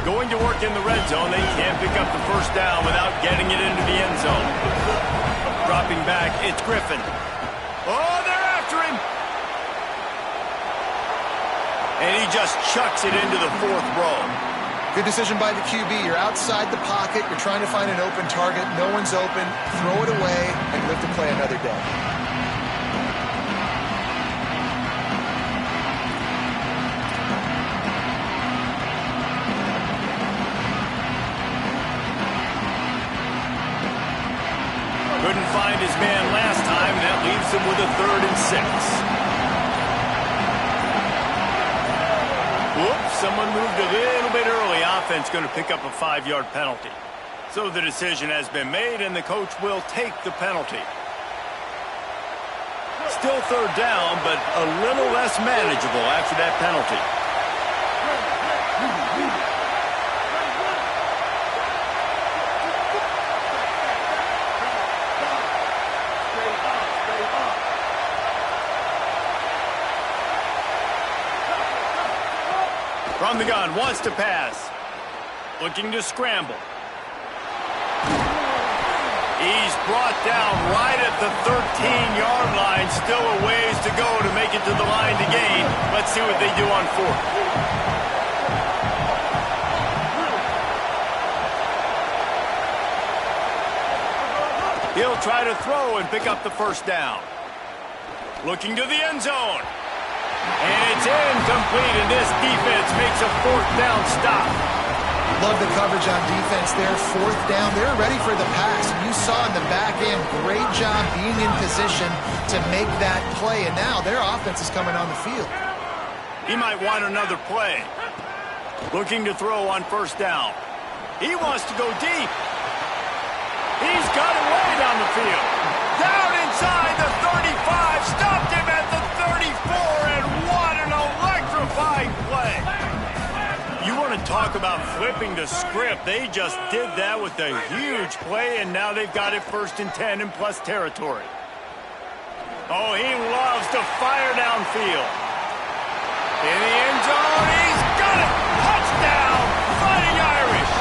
Going to work in the red zone, they can't pick up the first down without getting it into the end zone. Dropping back, it's Griffin. Oh, they're after him! And he just chucks it into the 4th row. Good decision by the QB. You're outside the pocket. You're trying to find an open target. No one's open. Throw it away and live to play another day. Couldn't find his man last time. That leaves him with a 3rd and 6. Whoops, someone moved a little bit early. Offense going to pick up a 5-yard penalty. So the decision has been made, and the coach will take the penalty. Still third down, but a little less manageable after that penalty. From the gun, wants to pass. Looking to scramble. He's brought down right at the 13-yard line. Still a ways to go to make it to the line to gain. Let's see what they do on 4th. He'll try to throw and pick up the first down. Looking to the end zone. And it's incomplete, and this defense makes a 4th down stop. Love the coverage on defense there. 4th down. They're ready for the pass. You saw in the back end, great job being in position to make that play. And now their offense is coming on the field. He might want another play. Looking to throw on first down. He wants to go deep. He's got it way down the field. Down inside the 35. Stopped him at the 34. And what an electrifying play. You want to talk about flipping the script. They just did that with a huge play, and now they've got it 1st and 10 in plus territory. Oh, he loves to fire downfield. In the end zone, he's got it! Touchdown, Fighting Irish!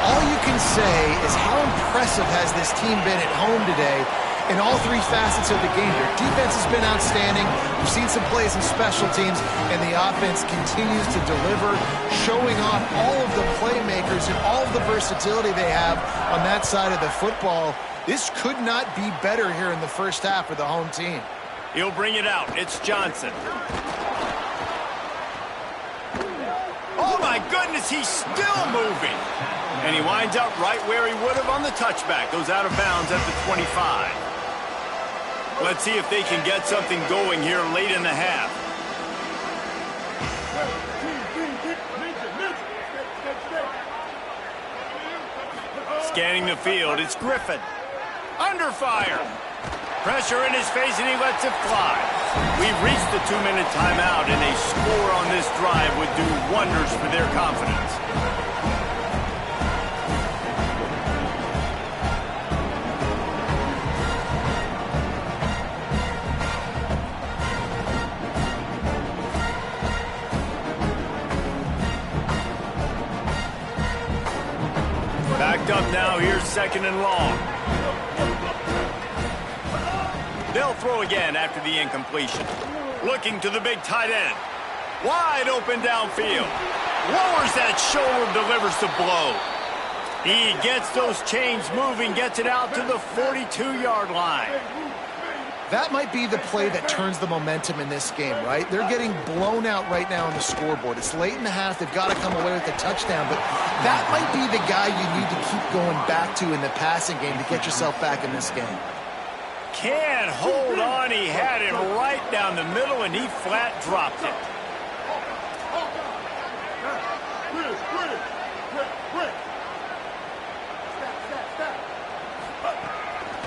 All you can say is how impressive has this team been at home today. in all three facets of the game. Their defense has been outstanding. We've seen some plays in special teams, and the offense continues to deliver, showing off all of the playmakers and all of the versatility they have on that side of the football. This could not be better here in the first half for the home team. He'll bring it out. It's Johnson. Oh, my goodness, he's still moving. And he winds up right where he would have on the touchback. Goes out of bounds at the 25. Let's see if they can get something going here late in the half. Scanning the field, it's Griffin. Under fire. Pressure in his face, and he lets it fly. We've reached the 2-minute timeout, and a score on this drive would do wonders for their confidence. Backed up now, here's 2nd and long. They'll throw again after the incompletion. Looking to the big tight end. Wide open downfield. Lowers that shoulder, delivers the blow. He gets those chains moving, gets it out to the 42-yard line. That might be the play that turns the momentum in this game, right? They're getting blown out right now on the scoreboard. It's late in the half. They've got to come away with a touchdown, but that might be the guy you need to keep going back to in the passing game to get yourself back in this game. Can't hold on. He had him right down the middle, and he flat dropped it.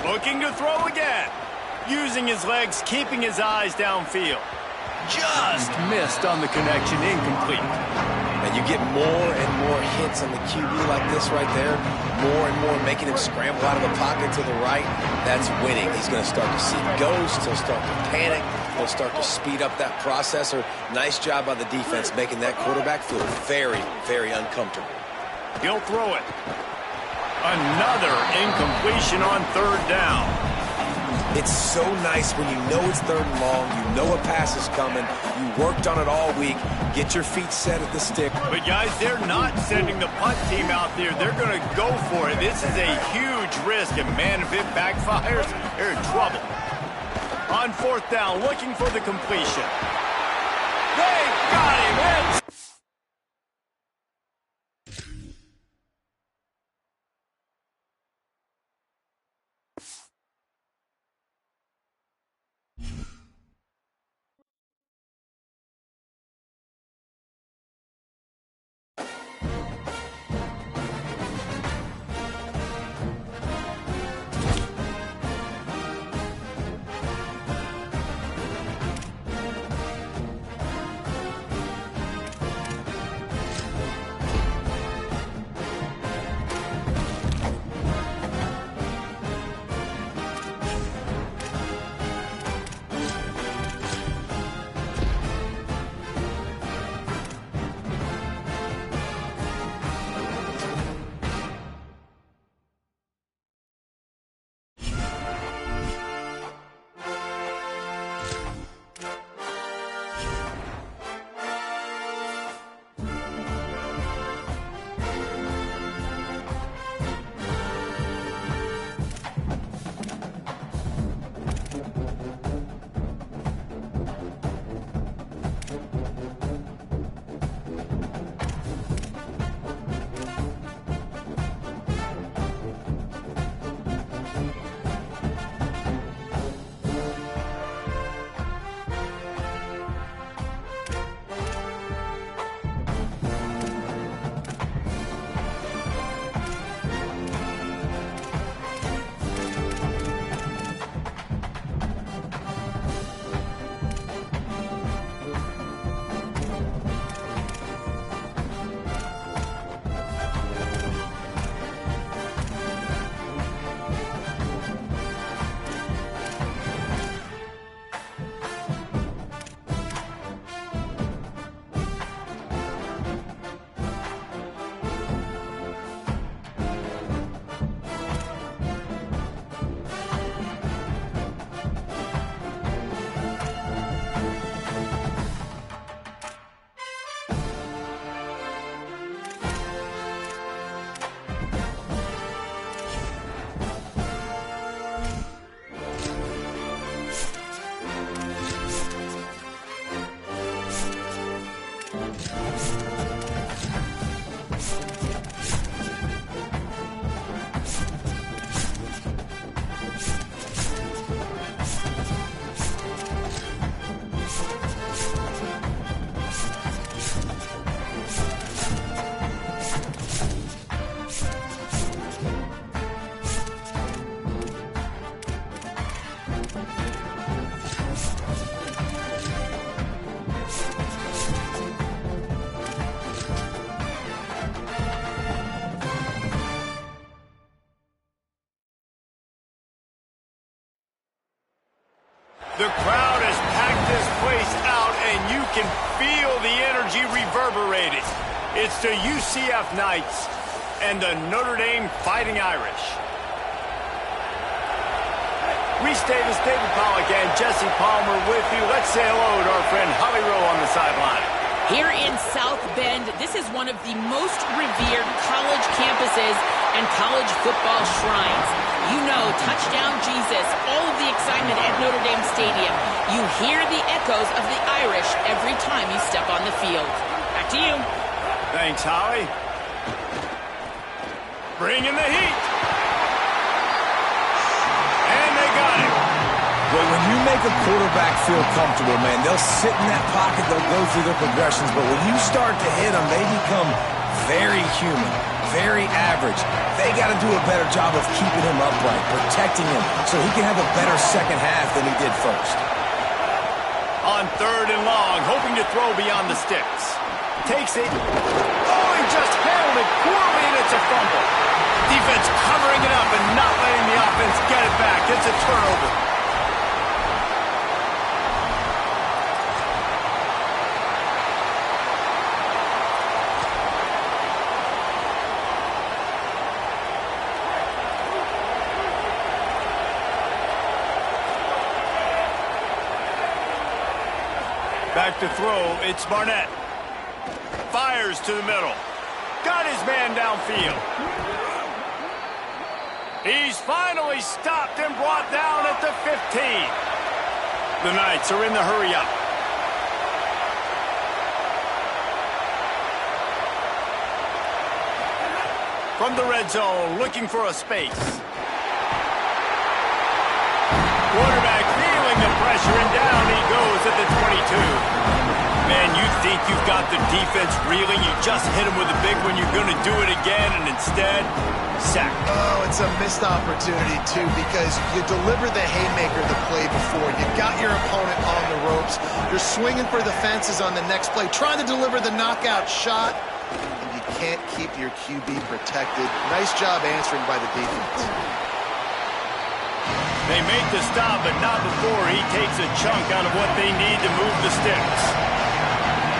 Looking to throw again. Using his legs, keeping his eyes downfield. Just missed on the connection, incomplete. And you get more and more hits on the QB like this right there. More and more making him scramble out of the pocket to the right. That's winning. He's going to start to see ghosts. He'll start to panic. He'll start to speed up that processor. Nice job by the defense making that quarterback feel very, very uncomfortable. He'll throw it. Another incompletion on 3rd down. It's so nice when you know it's 3rd and long, you know a pass is coming, you worked on it all week, get your feet set at the stick. But guys, they're not sending the punt team out there. They're going to go for it. This is a huge risk, and man, if it backfires, they're in trouble. On 4th down, looking for the completion. They got him! place out, and you can feel the energy reverberating. It's the UCF Knights and the Notre Dame Fighting Irish. Reese Davis, David Pollack, and Jesse Palmer with you. Let's say hello to our friend Holly Rowe on the sideline. Here in South Bend, this is one of the most revered college campuses and college football shrines. You know, touchdown Jesus, all of the excitement at Notre Dame Stadium. You hear the echoes of the Irish every time you step on the field. Back to you. Thanks, Holly. Bring in the heat. And they got it. Well, when you make a quarterback feel comfortable, man, they'll sit in that pocket, they'll go through their progressions, but when you start to hit them, they become very human, very average. They got to do a better job of keeping him upright, protecting him, so he can have a better second half than he did first. On 3rd and long, hoping to throw beyond the sticks. Takes it. Oh, he just handled it poorly, and it's a fumble. Defense covering it up and not letting the offense get it back. It's a turnover. Back to throw, it's Barnett. Fires to the middle. Got his man downfield. He's finally stopped and brought down at the 15. The Knights are in the hurry up. From the red zone, looking for a space. Quarterback feeling the pressure, and down he goes at the 22. Man, you think you've got the defense reeling. You just hit him with a big one. You're going to do it again, and instead, sack. Oh, it's a missed opportunity, too, because you deliver the haymaker the play before. You got your opponent on the ropes. You're swinging for the fences on the next play, trying to deliver the knockout shot, and you can't keep your QB protected. Nice job answering by the defense. They make the stop, but not before he takes a chunk out of what they need to move the sticks.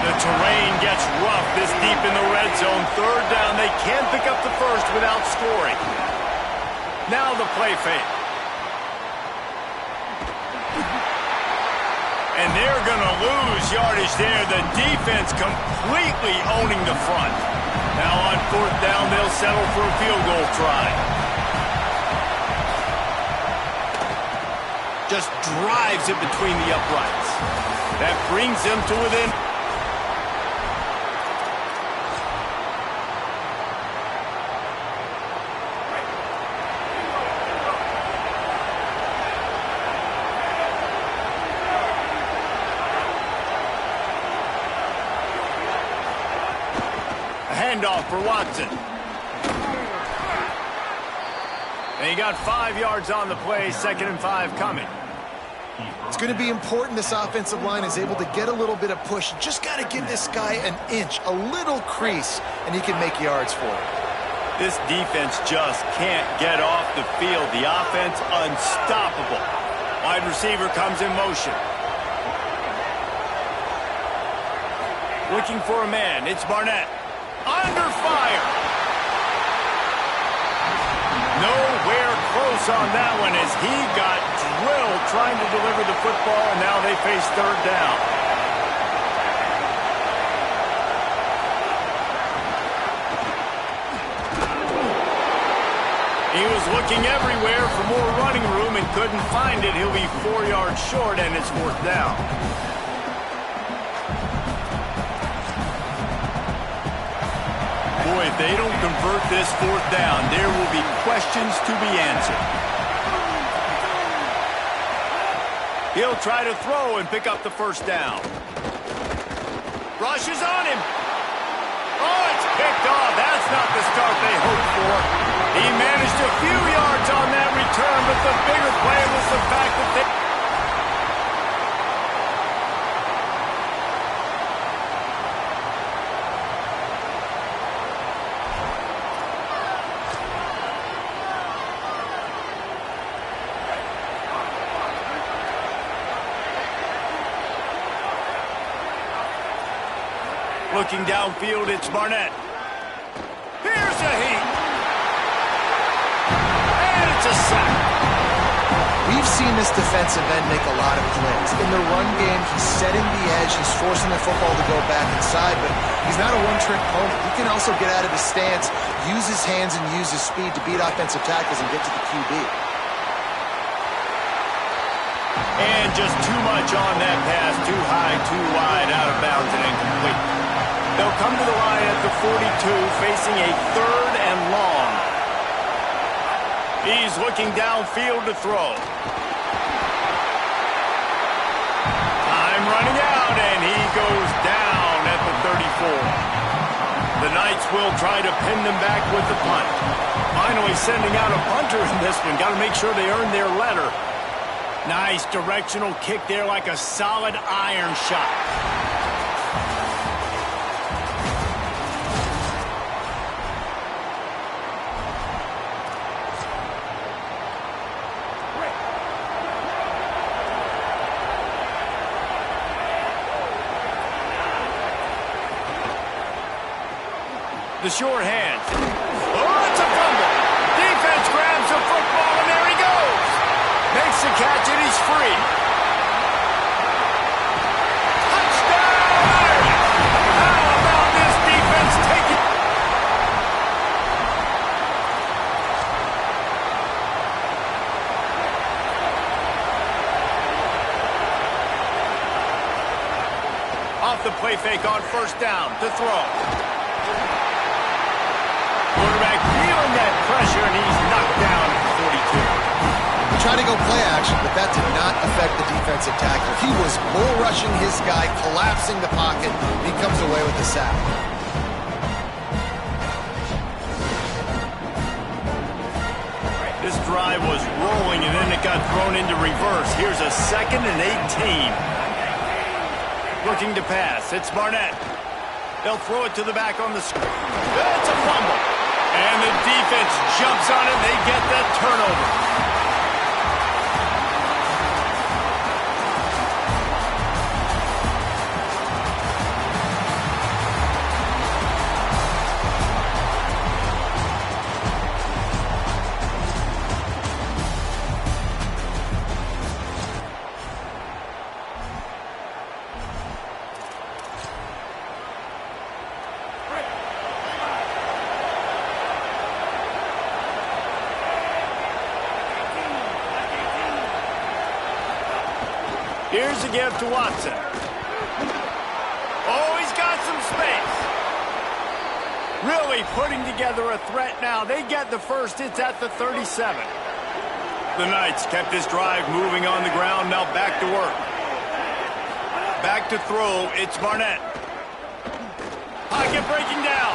The terrain gets rough this deep in the red zone. 3rd down, they can't pick up the first without scoring. Now the play fake. And they're going to lose yardage there. The defense completely owning the front. Now on 4th down, they'll settle for a field goal try. Just drives it between the uprights. That brings them to within. A handoff for Watson. And he got 5 yards on the play, 2nd and 5 coming. It's going to be important this offensive line is able to get a little bit of push. Just got to give this guy an inch, a little crease, and he can make yards for it. This defense just can't get off the field. The offense unstoppable. Wide receiver comes in motion. Looking for a man. It's Barnett. Under fire. Nowhere close on that one as he got drilled trying to deliver the football, and now they face 3rd down. He was looking everywhere for more running room and couldn't find it. He'll be 4 yards short, and it's 4th down. Boy, if they don't convert this 4th down, there will be questions to be answered. He'll try to throw and pick up the 1st down. Rush is on him. Oh, it's picked off. That's not the start they hoped for. He managed a few yards on that return, but the bigger play was the fact that they... Looking downfield, it's Barnett. Here's a heat. And it's a sack. We've seen this defensive end make a lot of plays. In the run game, he's setting the edge. He's forcing the football to go back inside, but he's not a one-trick pony. He can also get out of his stance, use his hands, and use his speed to beat offensive tackles and get to the QB. And just too much on that pass. Too high, too wide, out of bounds, and incomplete. They'll come to the line at the 42, facing a 3rd and long. He's looking downfield to throw. Time running out, and he goes down at the 34. The Knights will try to pin them back with the punt. Finally sending out a punter in this one. Got to make sure they earn their letter. Nice directional kick there, like a solid iron shot. The short hand. Oh, it's a fumble. Defense grabs the football, and there he goes. Makes the catch, and he's free. Touchdown! How about this defense taking... Off the play fake on 1st down to throw. Quarterback feeling that pressure, and he's knocked down at 42. He tried to go play action, but that did not affect the defensive tackle. He was bull rushing his guy, collapsing the pocket, and he comes away with the sack. This drive was rolling, and then it got thrown into reverse. Here's a 2nd and 18. Looking to pass. It's Barnett. They'll throw it to the back on the screen. It's a fumble. And the defense jumps on it. They get the turnover. Here's a give to Watson. Oh, he's got some space. Really putting together a threat now. They get the first. It's at the 37. The Knights kept this drive moving on the ground. Now back to work. Back to throw. It's Barnett. Pocket breaking down.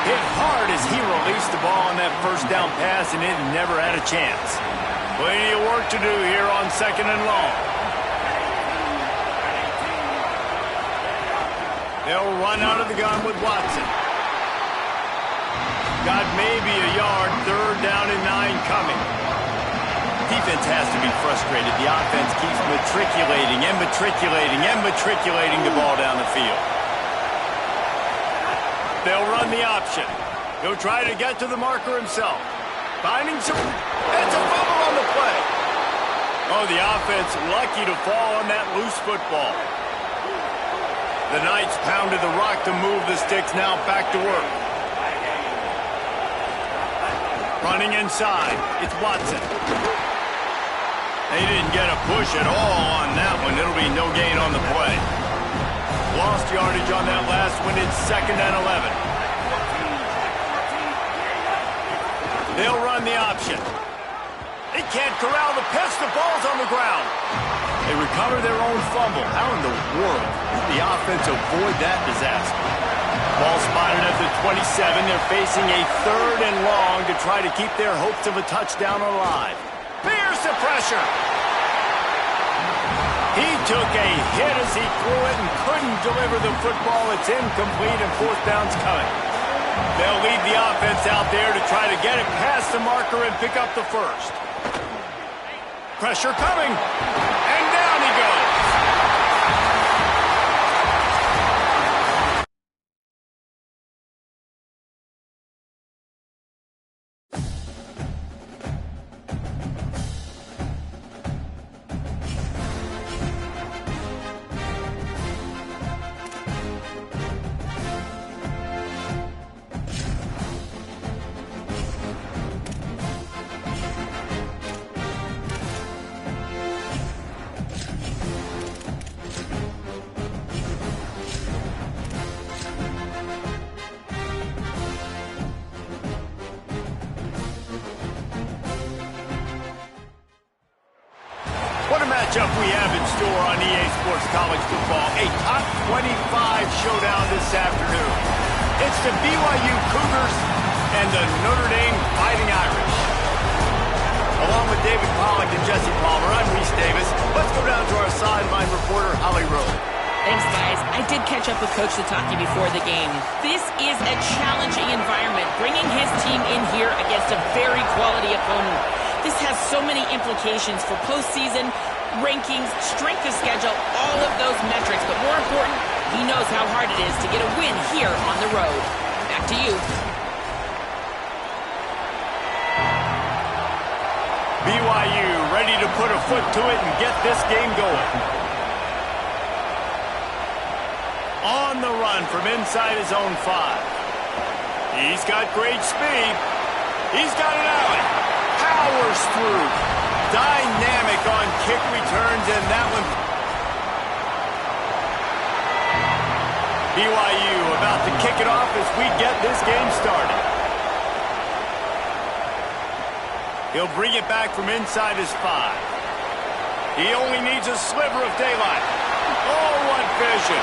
Hit hard as he released the ball on that 1st down pass, and it never had a chance. Plenty of work to do here on 2nd and long. They'll run out of the gun with Watson. Got maybe a yard, 3rd down and 9 coming. Defense has to be frustrated. The offense keeps matriculating and matriculating and matriculating the ball down the field. They'll run the option. He'll try to get to the marker himself. Finding some... That's a fumble on the play. Oh, the offense lucky to fall on that loose football. The Knights pounded the rock to move the sticks. Now back to work. Running inside. It's Watson. They didn't get a push at all on that one. It'll be no gain on the play. Lost yardage on that last one. It's 2nd and 11. They'll run the option. They can't corral the pitch. The ball's on the ground. They recover their own fumble. How in the world did the offense avoid that disaster? Ball spotted at the 27. They're facing a 3rd and long to try to keep their hopes of a touchdown alive. Here's the pressure. He took a hit as he threw it and couldn't deliver the football. It's incomplete, and 4th down's coming. They'll lead the offense out there to try to get it past the marker and pick up the first. Pressure coming, and down he goes. matchup we have in store on EA Sports College Football. A top 25 showdown this afternoon. It's the BYU Cougars and the Notre Dame Fighting Irish. Along with David Pollack and Jesse Palmer, I'm Reese Davis. Let's go down to our sideline reporter, Holly Rowe. Thanks, guys. I did catch up with Coach Sitake before the game. This is a challenging environment, bringing his team in here against a very quality opponent. This has so many implications for postseason, rankings, strength of schedule, all of those metrics. But more important, he knows how hard it is to get a win here on the road. Back to you. BYU ready to put a foot to it and get this game going. On the run from inside his own 5. He's got great speed. He's got an alley. Powers through. Dynamic on kick returns, and that one. BYU about to kick it off as we get this game started. He'll bring it back from inside his 5. He only needs a sliver of daylight. Oh, what vision.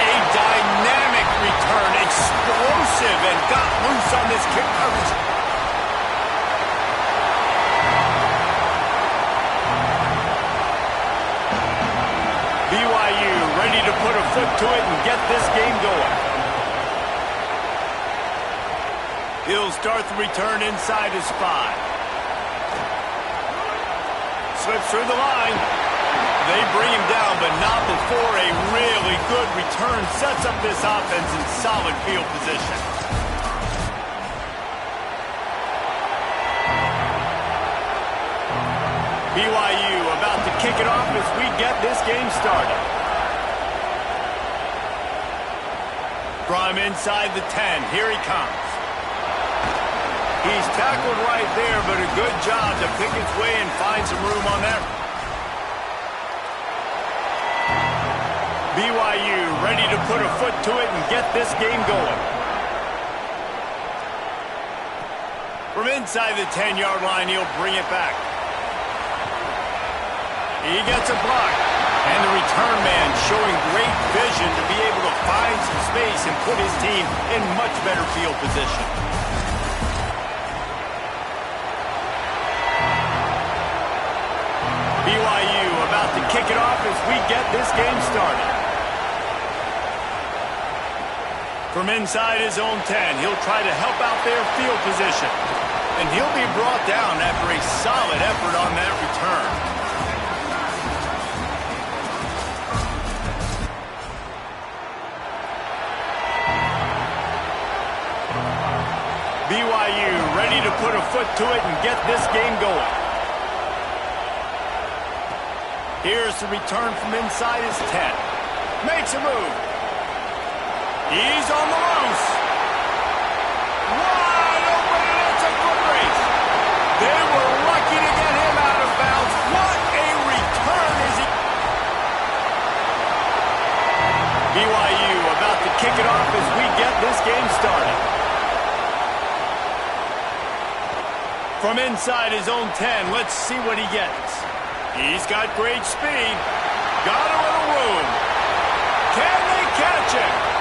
A dynamic return, explosive, and got loose on this kick coverage. BYU ready to put a foot to it and get this game going. He'll start the return inside his 5. Slips through the line. They bring him down, but not before a really good return sets up this offense in solid field position. BYU about to kick it off as we get this game started. From inside the 10, here he comes. He's tackled right there, but a good job to pick his way and find some room on that. BYU ready to put a foot to it and get this game going. From inside the 10-yard line, he'll bring it back. He gets a block, and the return man showing great vision to be able to find some space and put his team in much better field position. BYU about to kick it off as we get this game started. From inside his own 10, he'll try to help out their field position. And he'll be brought down after a solid effort on that return. BYU ready to put a foot to it and get this game going. Here's the return from inside his 10. Makes a move. He's on the loose. Wide open, and it's a foot race. They were lucky to get him out of bounds. What a return is he. BYU about to kick it off as we get this game started. From inside his own 10, let's see what he gets. He's got great speed. Got a little room. Can they catch him?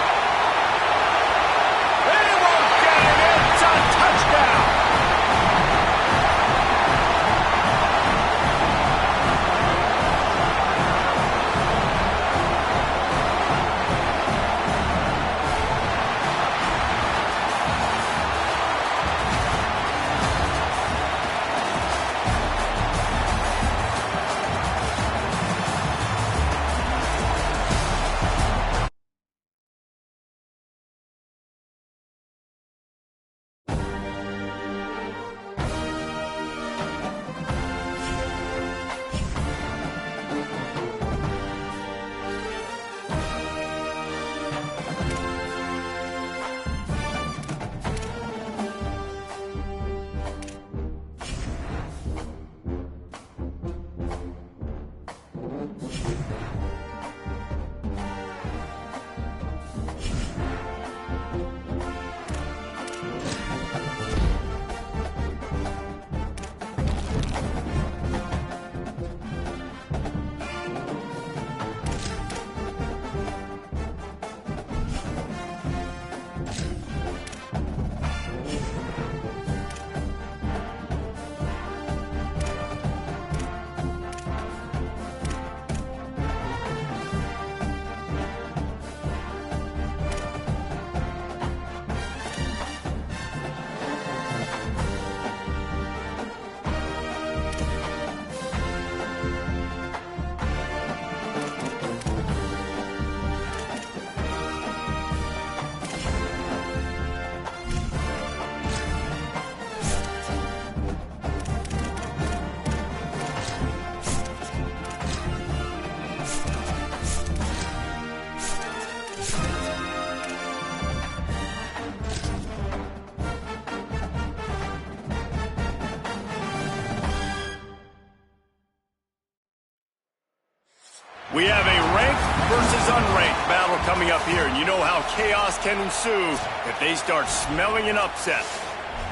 We have a ranked versus unranked battle coming up here, and you know how chaos can ensue if they start smelling an upset.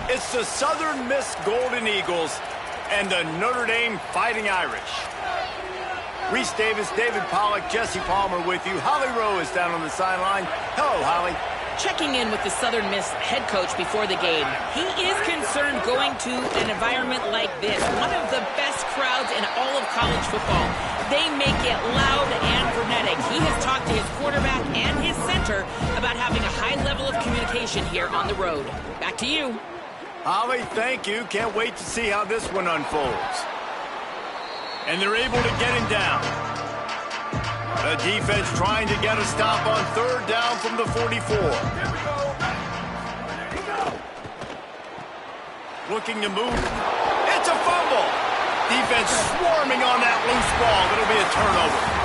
It's the Southern Miss Golden Eagles and the Notre Dame Fighting Irish. Reese Davis, David Pollack, Jesse Palmer with you. Holly Rowe is down on the sideline. Hello, Holly. Checking in with the Southern Miss head coach before the game. He is concerned going to an environment like this, one of the best crowds in all of college football. They make it loud and frenetic. He has talked to his quarterback and his center about having a high level of communication here on the road. Back to you. Holly, thank you. Can't wait to see how this one unfolds. And they're able to get him down. The defense trying to get a stop on third down from the 44. Looking to move. It's a fumble. Defense swarming on that loose ball. It'll be a turnover.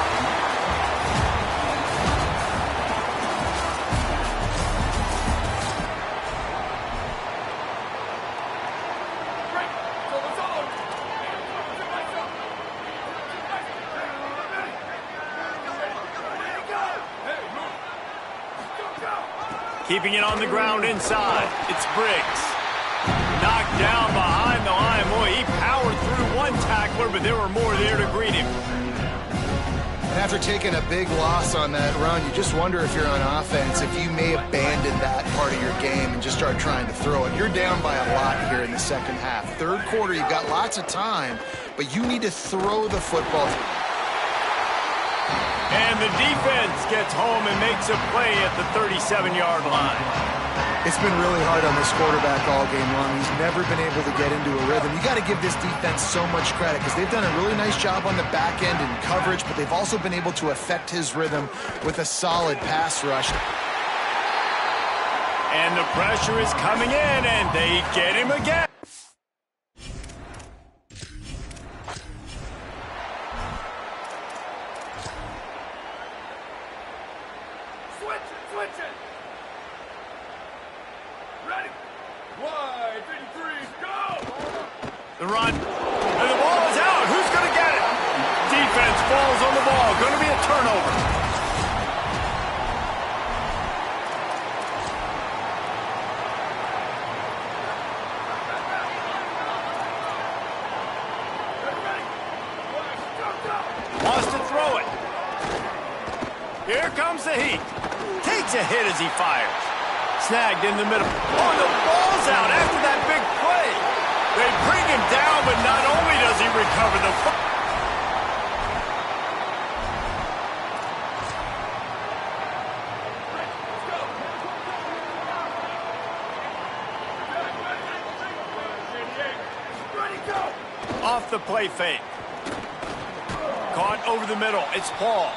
Keeping it on the ground inside. It's Briggs. Knocked down behind the line. Boy, he powered through one tackler, but there were more there to greet him. And after taking a big loss on that run, you just wonder if you're on offense, if you may abandon that part of your game and just start trying to throw it. You're down by a lot here in the second half. Third quarter, you've got lots of time, but you need to throw the football. And the defense gets home and makes a play at the 37-yard line. It's been really hard on this quarterback all game long. He's never been able to get into a rhythm. You got to give this defense so much credit because they've done a really nice job on the back end in coverage, but they've also been able to affect his rhythm with a solid pass rush. And the pressure is coming in, and they get him again. The run, and the ball is out. Who's going to get it? Defense falls on the ball. Going to be a turnover. Wants to throw it. Here comes the heat. Takes a hit as he fires. Snagged in the middle. Oh, the ball's out after that big play. They bring him down, but not only does he recover the football. Off the play fake. Caught over the middle. It's Paul.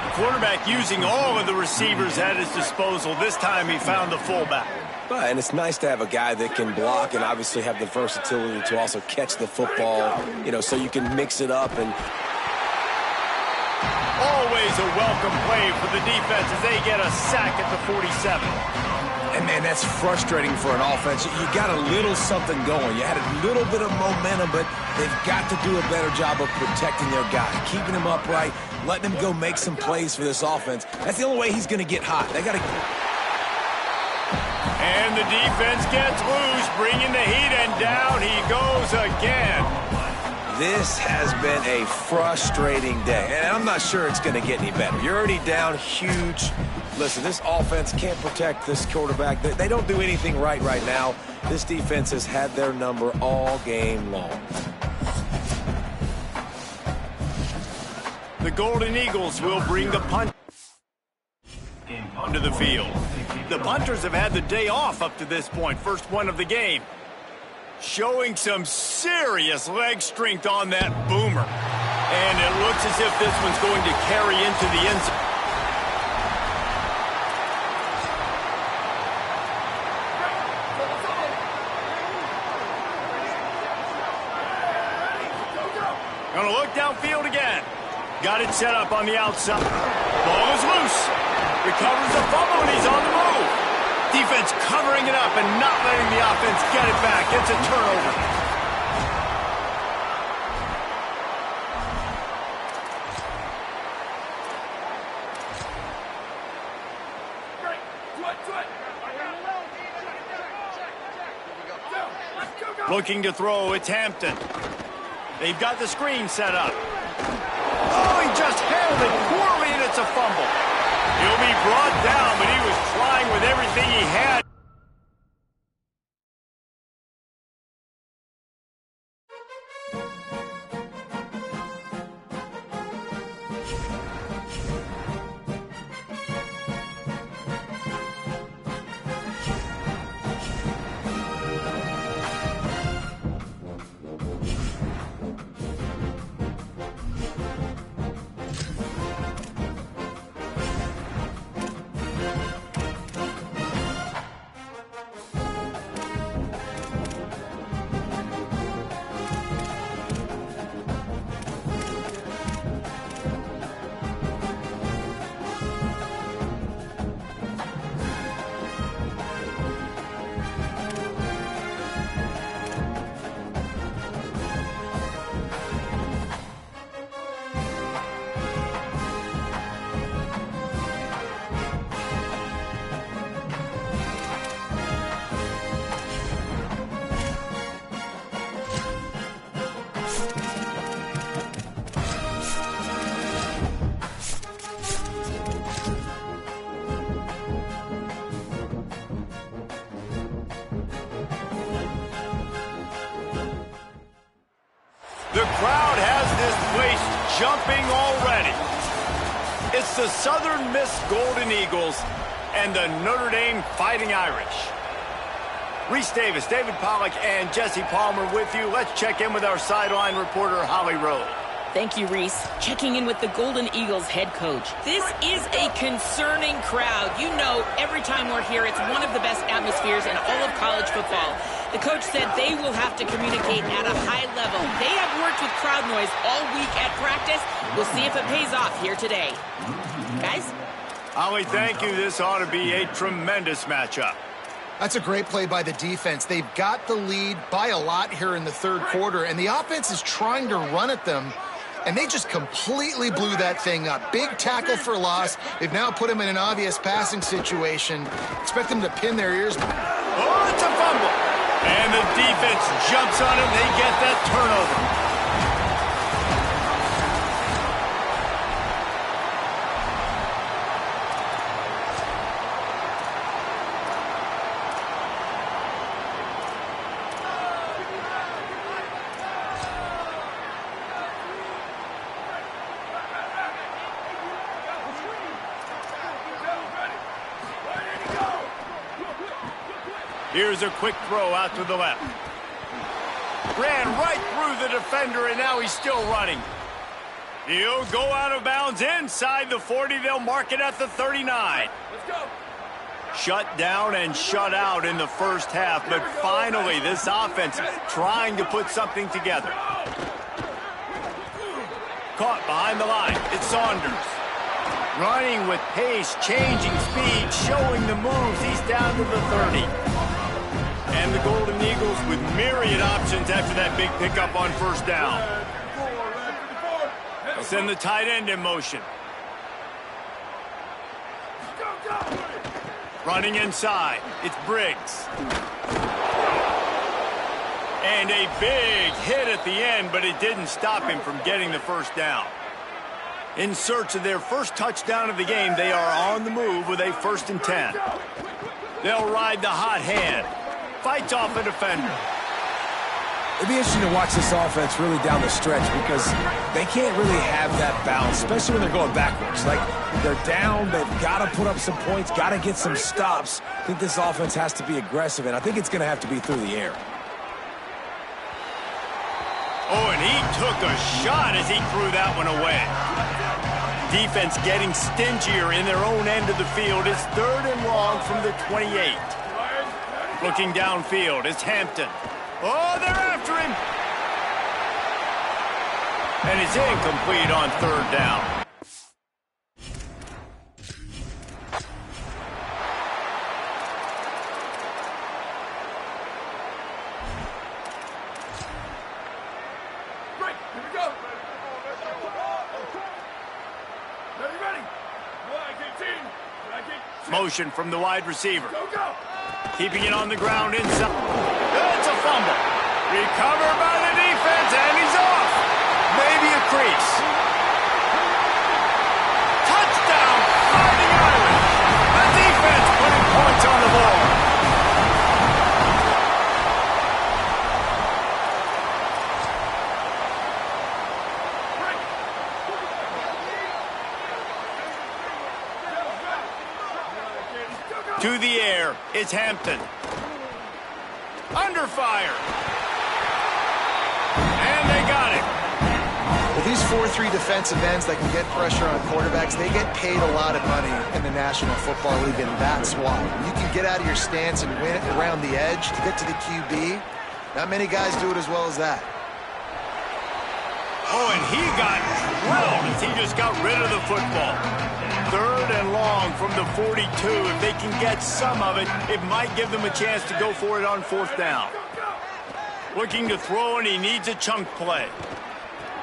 The quarterback using all of the receivers at his disposal. This time he found the fullback. And it's nice to have a guy that can block and obviously have the versatility to also catch the football, so you can mix it up. And always a welcome play for the defense as they get a sack at the 47. And, man, that's frustrating for an offense. You got a little something going. You had a little bit of momentum, but they've got to do a better job of protecting their guy, keeping him upright, letting him go make some plays for this offense. That's the only way he's going to get hot. They got to... And the defense gets loose, bringing the heat, and down he goes again. This has been a frustrating day, and I'm not sure it's going to get any better. You're already down huge. Listen, this offense can't protect this quarterback. They don't do anything right now. This defense has had their number all game long. The Golden Eagles will bring the punt onto the field. The punters have had the day off up to this point. First one of the game. Showing some serious leg strength on that boomer. And it looks as if this one's going to carry into the end zone. Gonna look downfield again. Got it set up on the outside. Ball is loose. Recovers the fumble, and he's on the move. Defense covering it up and not letting the offense get it back. It's a turnover. Looking to throw, it's Hampton. They've got the screen set up. Oh, he just handled it poorly, and it's a fumble. He'll be brought down, but he was trying with everything he had. The crowd has this place jumping already. It's the Southern Miss Golden Eagles and the Notre Dame Fighting Irish. Reese Davis, David Pollack, and Jesse Palmer with you. Let's check in with our sideline reporter, Holly Rowe. Thank you, Reese. Checking in with the Golden Eagles head coach. This is a concerning crowd. You know, every time we're here, it's one of the best atmospheres in all of college football. The coach said they will have to communicate at a high level. They have worked with crowd noise all week at practice. We'll see if it pays off here today. Guys? Holly, thank you. This ought to be a tremendous matchup. That's a great play by the defense. They've got the lead by a lot here in the third quarter, and the offense is trying to run at them, and they just completely blew that thing up. Big tackle for loss. They've now put them in an obvious passing situation. Expect them to pin their ears. Oh, it's a fumble. And the defense jumps on him. They get that turnover. Here's a quick throw out to the left. Ran right through the defender, and now he's still running. He'll go out of bounds inside the 40. They'll mark it at the 39. Let's go. Shut down and shut out in the first half, but finally this offense trying to put something together. Caught behind the line. It's Saunders. Running with pace, changing speed, showing the moves. He's down to the 30. And the Golden Eagles with myriad options after that big pickup on first down. They'll send the tight end in motion. Running inside, it's Briggs. And a big hit at the end, but it didn't stop him from getting the first down. In search of their first touchdown of the game, they are on the move with a 1st and 10. They'll ride the hot hand. Fights off a defender. It'd be interesting to watch this offense really down the stretch because they can't really have that balance, especially when they're going backwards. Like, they're down, they've got to put up some points, got to get some stops. I think this offense has to be aggressive, and I think it's going to have to be through the air. Oh, and he took a shot as he threw that one away. Defense getting stingier in their own end of the field. It's 3rd and long from the 28. Looking downfield, it's Hampton. Oh, they're after him. And it's incomplete on 3rd down. Motion from the wide receiver. Keeping it on the ground inside. It's a fumble. Recovered by the defense, and he's off. Maybe a crease. Touchdown, Fighting Irish. The defense putting points on the board. To the air, it's Hampton. Under fire. And they got it. Well, these 4-3 defensive ends that can get pressure on quarterbacks, they get paid a lot of money in the National Football League, and that's why. You can get out of your stance and win around the edge to get to the QB. Not many guys do it as well as that. Oh, and he got drilled as he just got rid of the football. 3rd and long from the 42. If they can get some of it, it might give them a chance to go for it on 4th down. Looking to throw, and he needs a chunk play.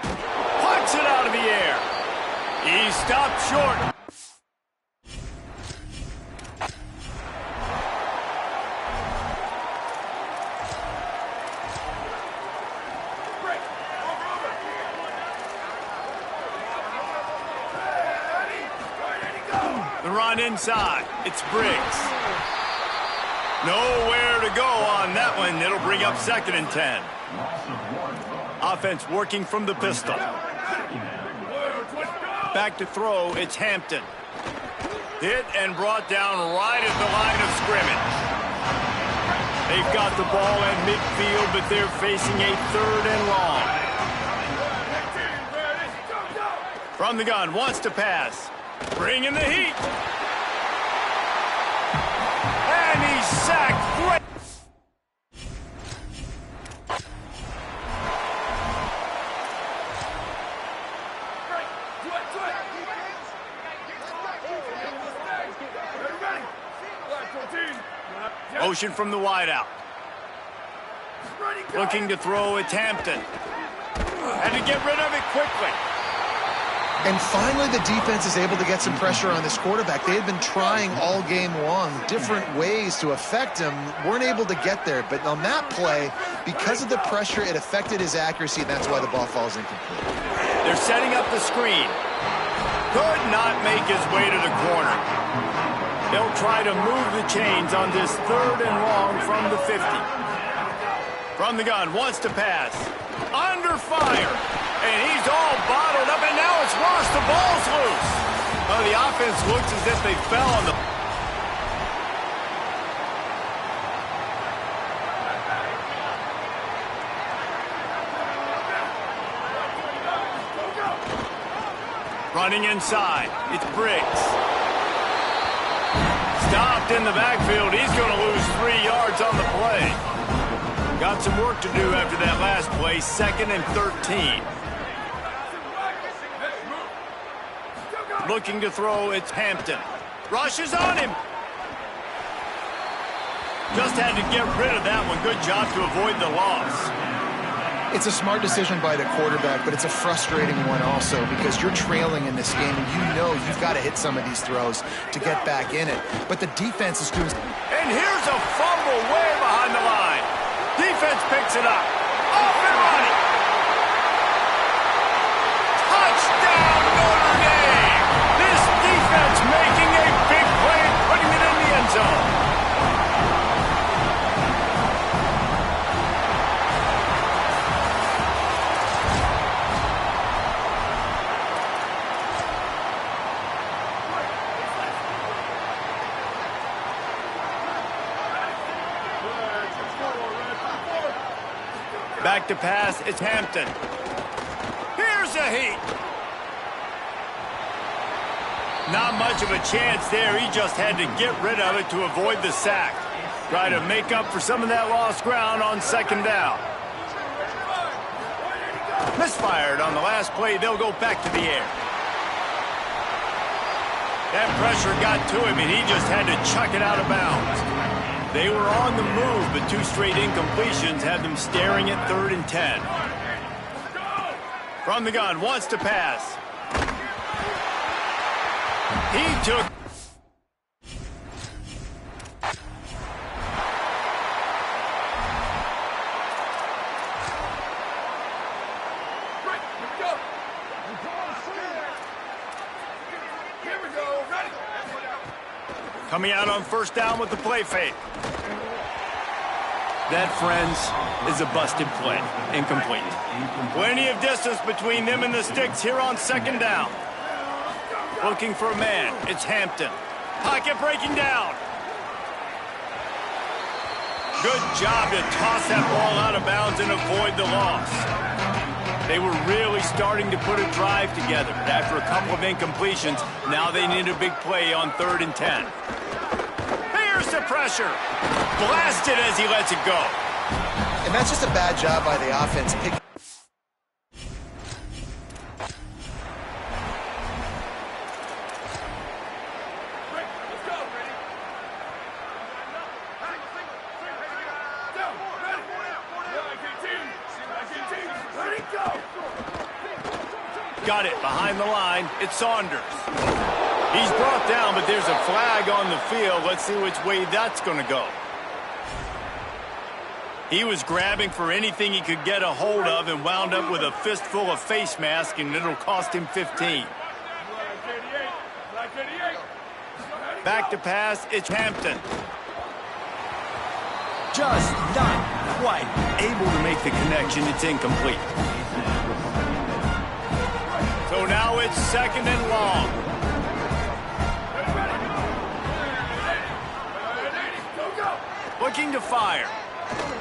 Puts it out of the air. He stopped short. The run inside. It's Briggs. Nowhere to go on that one. It'll bring up 2nd and 10. Offense working from the pistol. Back to throw. It's Hampton. Hit and brought down right at the line of scrimmage. They've got the ball at midfield, but they're facing a 3rd and long. From the gun, wants to pass. Bringing the heat. And he's sacked. Great. Motion from the wideout. Looking to throw, it's Hampton. Had to get rid of it quickly. And finally, the defense is able to get some pressure on this quarterback. They had been trying all game long different ways to affect him, weren't able to get there. But on that play, because of the pressure, it affected his accuracy, and that's why the ball falls incomplete. They're setting up the screen. Could not make his way to the corner. They'll try to move the chains on this 3rd and long from the 50. From the gun, wants to pass. Under fire. And he's all bottled up, and now it's Ross. The ball's loose. Well, the offense looks as if they fell on the... Running inside. It's Briggs. Stopped in the backfield. He's going to lose 3 yards on the play. Got some work to do after that last play. 2nd and 13. Looking to throw, it's Hampton. Rushes on him. Just had to get rid of that one. Good job to avoid the loss. It's a smart decision by the quarterback, but it's a frustrating one also because you're trailing in this game and you know you've got to hit some of these throws to get back in it. But the defense is doing... And here's a fumble way behind the line. Defense picks it up. Off and running. Touchdown, Notre Dame. This defense making a big play and putting it in the end zone. Back to pass, it's Hampton. Here's a heat. Not much of a chance there. He just had to get rid of it to avoid the sack. Try to make up for some of that lost ground on 2nd down. Misfired on the last play. They'll go back to the air. That pressure got to him, and he just had to chuck it out of bounds. They were on the move, but 2 straight incompletions had them staring at 3rd and 10. From the gun, wants to pass. He took... Coming out on first down with the play fake. That, friends, is a busted play. Incomplete. Plenty of distance between them and the sticks here on second down. Looking for a man. It's Hampton. Pocket breaking down. Good job to toss that ball out of bounds and avoid the loss. They were really starting to put a drive together. After a couple of incompletions, now they need a big play on 3rd and 10. Here's the pressure. Blasted as he lets it go. And that's just a bad job by the offense picking. Got it behind the line. It's Saunders. He's brought down, but there's a flag on the field. Let's see which way that's going to go. He was grabbing for anything he could get a hold of and wound up with a fistful of face mask, and it'll cost him 15. Back to pass. It's Hampton. Just not quite able to make the connection. It's incomplete. So now it's 2nd and long. Looking to fire.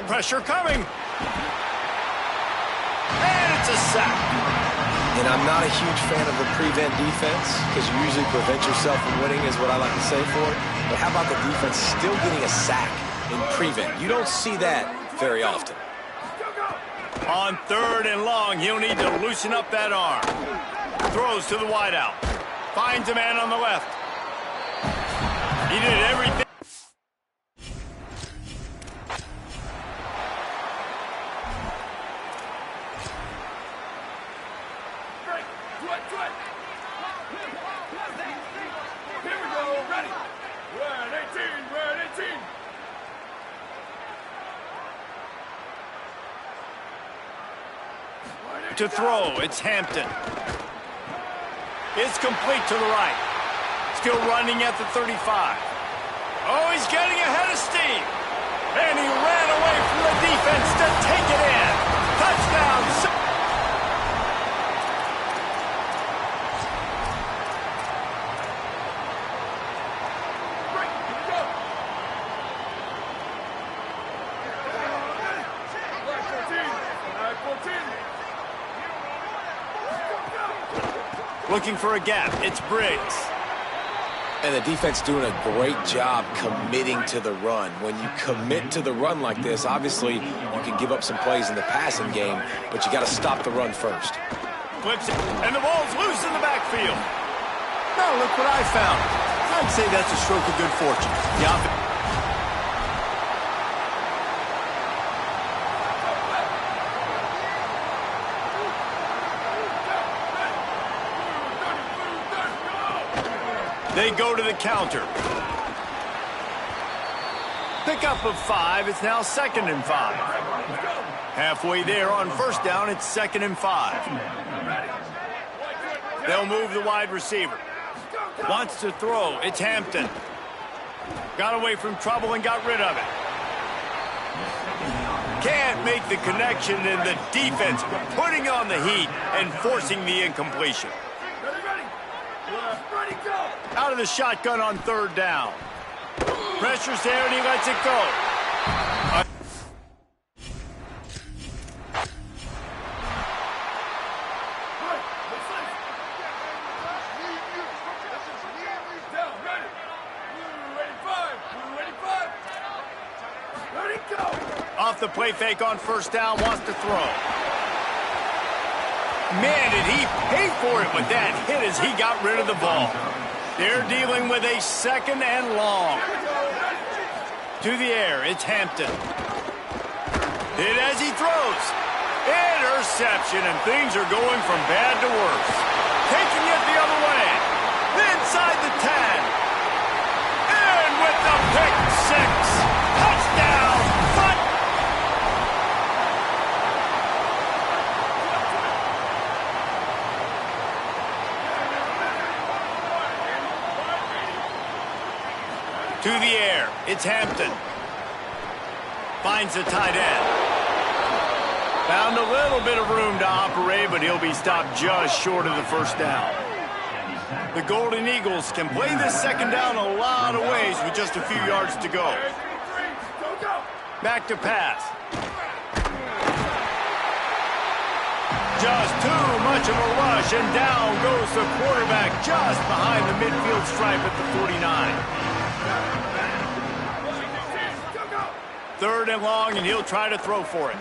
Pressure coming. And it's a sack. And I'm not a huge fan of the prevent defense because you usually prevent yourself from winning is what I like to say for it. But how about the defense still getting a sack in prevent? You don't see that very often. On 3rd and long, he'll need to loosen up that arm. Throws to the wideout. Finds a man on the left. He did everything. Here we go, ready. We're at 18, we're at 18. To throw, it's Hampton. It's complete to the right. Still running at the 35. Oh, he's getting ahead of steam. And he ran away from the defense to take it in. Touchdown. Looking for a gap. It's Briggs. And the defense doing a great job committing to the run. When you commit to the run like this, obviously you can give up some plays in the passing game, but you got to stop the run first. Flips it, and the ball's loose in the backfield. Now look what I found. I'd say that's a stroke of good fortune. The They go to the counter. Pickup of 5. It's now 2nd and 5. Halfway there on first down, it's 2nd and 5. They'll move the wide receiver. Wants to throw. It's Hampton. Got away from trouble and got rid of it. Can't make the connection, and the defense putting on the heat and forcing the incompletion. Out of the shotgun on 3rd down. Pressure's there, and he lets it go. Off the play fake on first down, wants to throw. Man, did he pay for it with that hit as he got rid of the ball. They're dealing with a 2nd and long. To the air, it's Hampton. Hit as he throws. Interception, and things are going from bad to worse. Taking it the other way. Inside the 10. And with the pick 6. Touchdown. To the air, it's Hampton. Finds the tight end. Found a little bit of room to operate, but he'll be stopped just short of the first down. The Golden Eagles can play this second down a lot of ways with just a few yards to go. Back to pass. Just too much of a rush, and down goes the quarterback just behind the midfield stripe at the 49. Third and long, and he'll try to throw for it.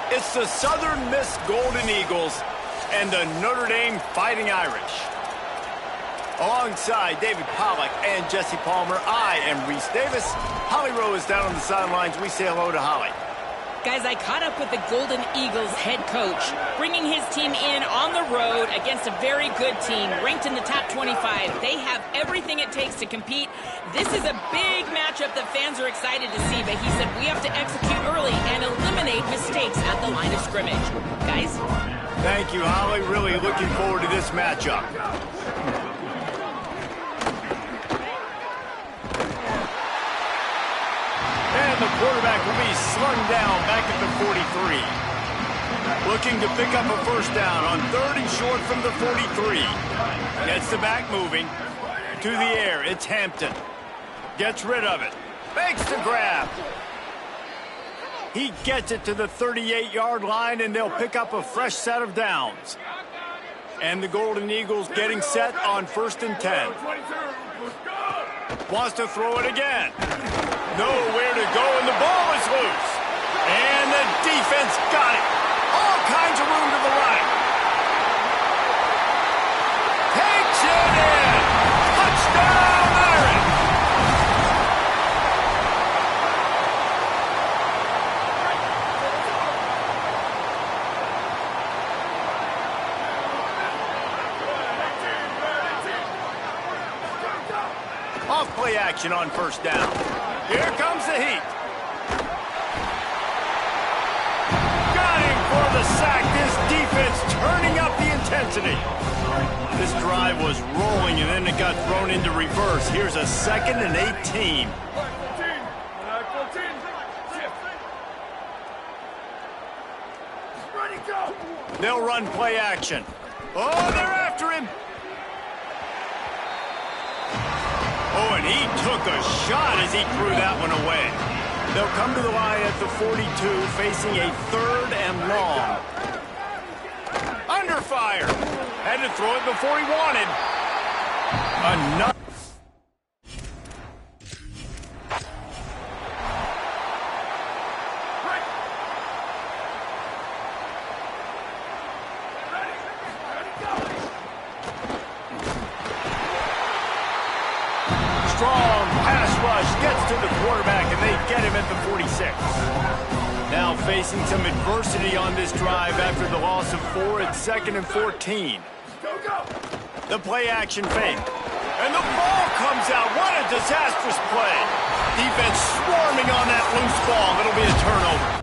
It's the Southern Miss Golden Eagles and the Notre Dame Fighting Irish. Alongside David Pollack and Jesse Palmer, I am Reese Davis. Holly Rowe is down on the sidelines. We say hello to Holly. Guys, I caught up with the Golden Eagles head coach, bringing his team in on the road against a very good team, ranked in the top 25. They have everything it takes to compete. This is a big matchup that fans are excited to see, but he said we have to execute early and eliminate mistakes at the line of scrimmage. Guys? Thank you, Holly. Really looking forward to this matchup. And the quarterback will be slung down back at the 43. Looking to pick up a first down on third and short from the 43. Gets the back moving. To the air, it's Hampton. Gets rid of it. Makes the grab. He gets it to the 38-yard line, and they'll pick up a fresh set of downs. And the Golden Eagles getting set on 1st and 10. Wants to throw it again. Nowhere to go, and the ball is loose. And the defense got it. All kinds of room to the right. Takes it in. Touchdown, Irish. Off play action on first down. Here comes the heat. Got him for the sack. This defense turning up the intensity. This drive was rolling, and then it got thrown into reverse. Here's a 2nd and 18. They'll run play action. Oh, they're after him. Oh, and he took a shot as he threw that one away. They'll come to the line at the 42, facing a 3rd and long. Under fire. Had to throw it before he wanted. Another. Strong pass rush gets to the quarterback, and they get him at the 46. Now facing some adversity on this drive after the loss of 4 at 2nd and 14. The play action fake. And the ball comes out. What a disastrous play. Defense swarming on that loose ball. It'll be a turnover.